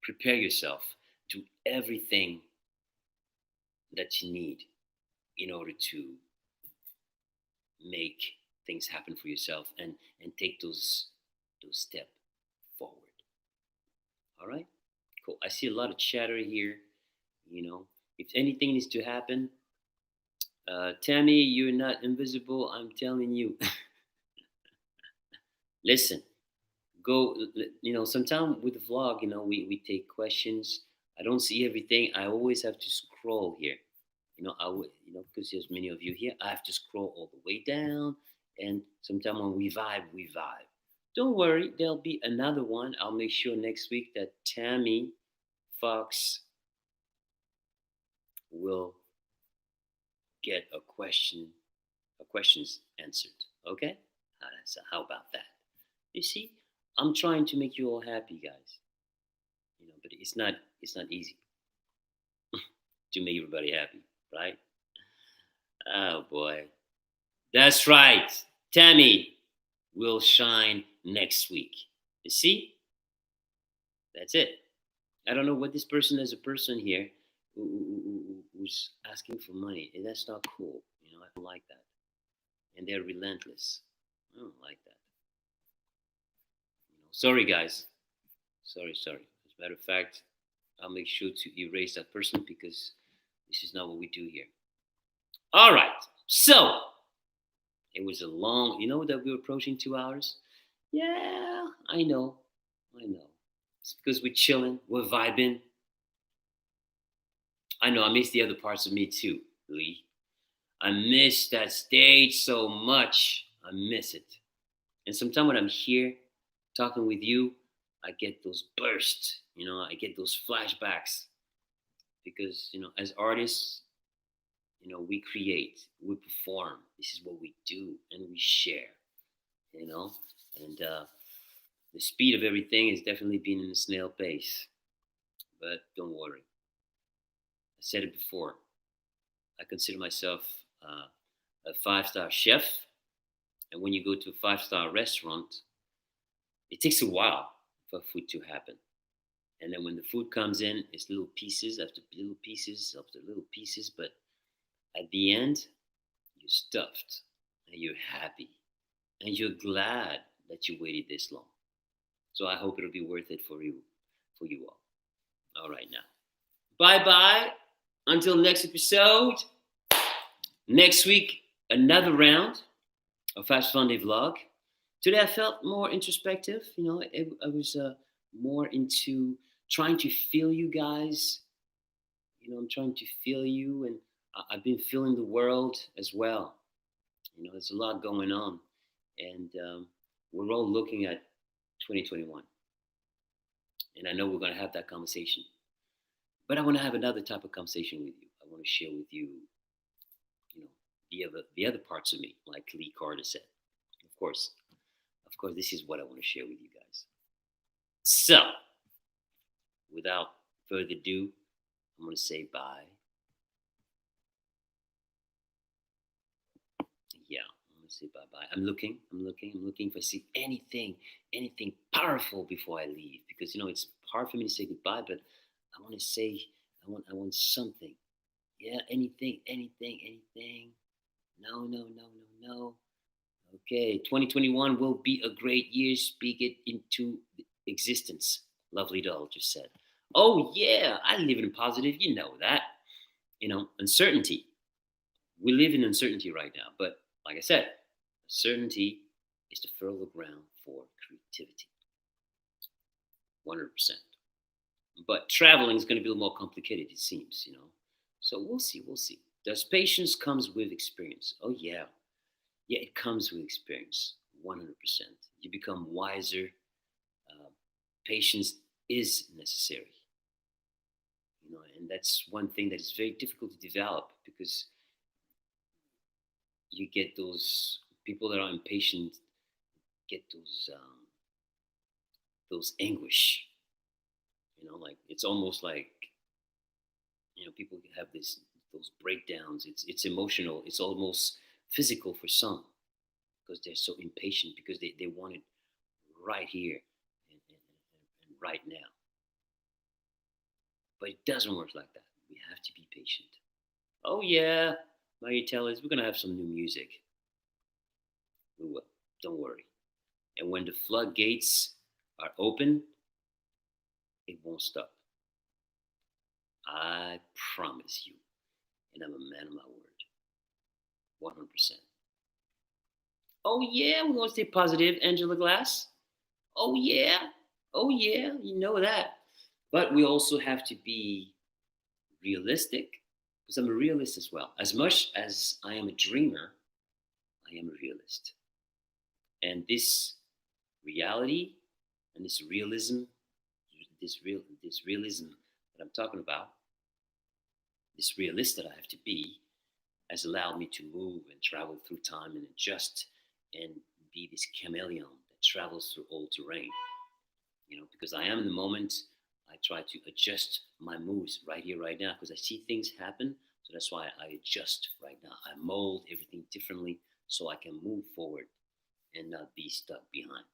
Prepare yourself. Do everything that you need in order to make things happen for yourself and take those steps forward. All right? Cool. I see a lot of chatter here. If anything needs to happen, Tammy, you're not invisible. I'm telling you. Listen, go. Sometime with the vlog, we take questions. I don't see everything. I always have to scroll here. I would, because there's many of you here. I have to scroll all the way down, and sometimes when we vibe, we vibe. Don't worry, there'll be another one. I'll make sure next week that Tammy Fox will get questions answered. Okay? So how about that? You see, I'm trying to make you all happy, guys. But it's not easy to make everybody happy, right? Oh boy. That's right. Tammy will shine next week. You see? That's it. I don't know what this person is a person here who's asking for money. And that's not cool. I don't like that. And they're relentless. I don't like that. Sorry, guys. Sorry. As a matter of fact, I'll make sure to erase that person because this is not what we do here. All right. So it was a long, that we were approaching 2 hours. Yeah, I know. It's because we're chilling, we're vibing. I know I miss the other parts of me too, Lee. I miss that stage so much. I miss it. And sometimes when I'm here talking with you, I get those bursts, I get those flashbacks. Because, as artists, we create, we perform. This is what we do, and we share, And the speed of everything has definitely been in a snail pace. But don't worry. I said it before. I consider myself a 5-star chef. And when you go to a 5-star restaurant, it takes a while for food to happen. And then when the food comes in, it's little pieces after little pieces after little pieces. But at the end, you're stuffed and you're happy and you're glad that you waited this long. So I hope it'll be worth it for you all. All right, now. Bye-bye. Until next episode. Next week, another round of Fab'S Funday vlog. Today I felt more introspective. I was more into trying to feel you guys. I'm trying to feel you, and I've been feeling the world as well. There's a lot going on, and we're all looking at 2021. And I know we're going to have that conversation. But I want to have another type of conversation with you. I want to share with you, the other parts of me, like Lee Carter said. Of course, this is what I want to share with you guys. So, without further ado, I'm going to say bye. Yeah, I'm going to say bye-bye. I'm looking if I see anything powerful before I leave. Because, it's hard for me to say goodbye, but I want to say, I want something. Yeah, anything. No. Okay, 2021 will be a great year. Speak it into existence. Lovely doll just said. Oh, yeah, I live in positive. You know that. Uncertainty. We live in uncertainty right now. But like I said, certainty is the fertile ground for creativity. 100%. But traveling is going to be a little more complicated, it seems, So we'll see. Does patience comes with experience? Oh, yeah. Yeah, it comes with experience, 100%. You become wiser. Patience is necessary. And that's one thing that is very difficult to develop because you get those people that are impatient, get those anguish. Like it's almost like people have those breakdowns. It's emotional. It's almost physical for some because they're so impatient because they want it right here and right now. But it doesn't work like that. We have to be patient. Oh yeah, Mary Tellers, we're gonna have some new music. We will. Don't worry. And when the floodgates are open, it won't stop. I promise you. And I'm a man of my word. 100%. Oh yeah, we're gonna stay positive, Angela Glass. Oh yeah, you know that. But we also have to be realistic because I'm a realist as well. As much as I am a dreamer, I am a realist. And this reality and this realism that I'm talking about, this realist that I have to be, has allowed me to move and travel through time and adjust and be this chameleon that travels through all terrain. Because I am in the moment, I try to adjust my moves right here, right now, because I see things happen. So that's why I adjust right now. I mold everything differently so I can move forward and not be stuck behind.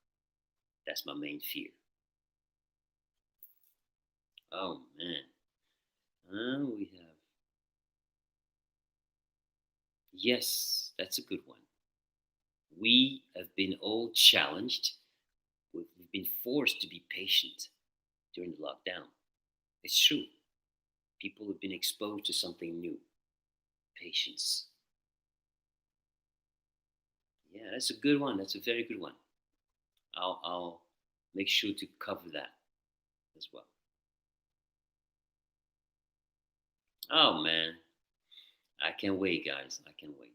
That's my main fear. Oh man. We have. Yes, that's a good one. We have been all challenged. We've been forced to be patient during the lockdown. It's true. People have been exposed to something new. Patience. Yeah, that's a good one. That's a very good one. I'll make sure to cover that as well. Oh man, I can't wait, guys. I can't wait.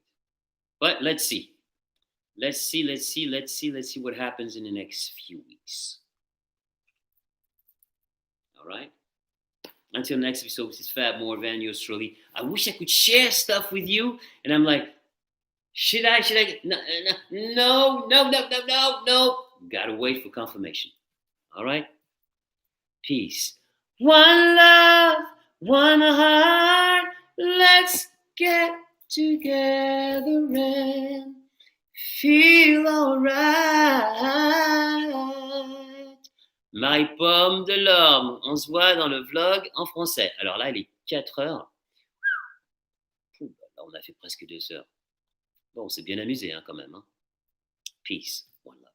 But let's see. Let's see what happens in the next few weeks. All right. Until next episode, this is Fab Morvan, yours truly. I wish I could share stuff with you, and I'm like, should I? No. Gotta wait for confirmation. All right. Peace. One love, one heart. Let's get together and feel alright. My pomme de l'orme. On se voit dans le vlog en français. Alors là, il est 4 heures. Là, on a fait presque 2 heures. Bon, on s'est bien amusé hein, quand même. Hein. Peace. One love.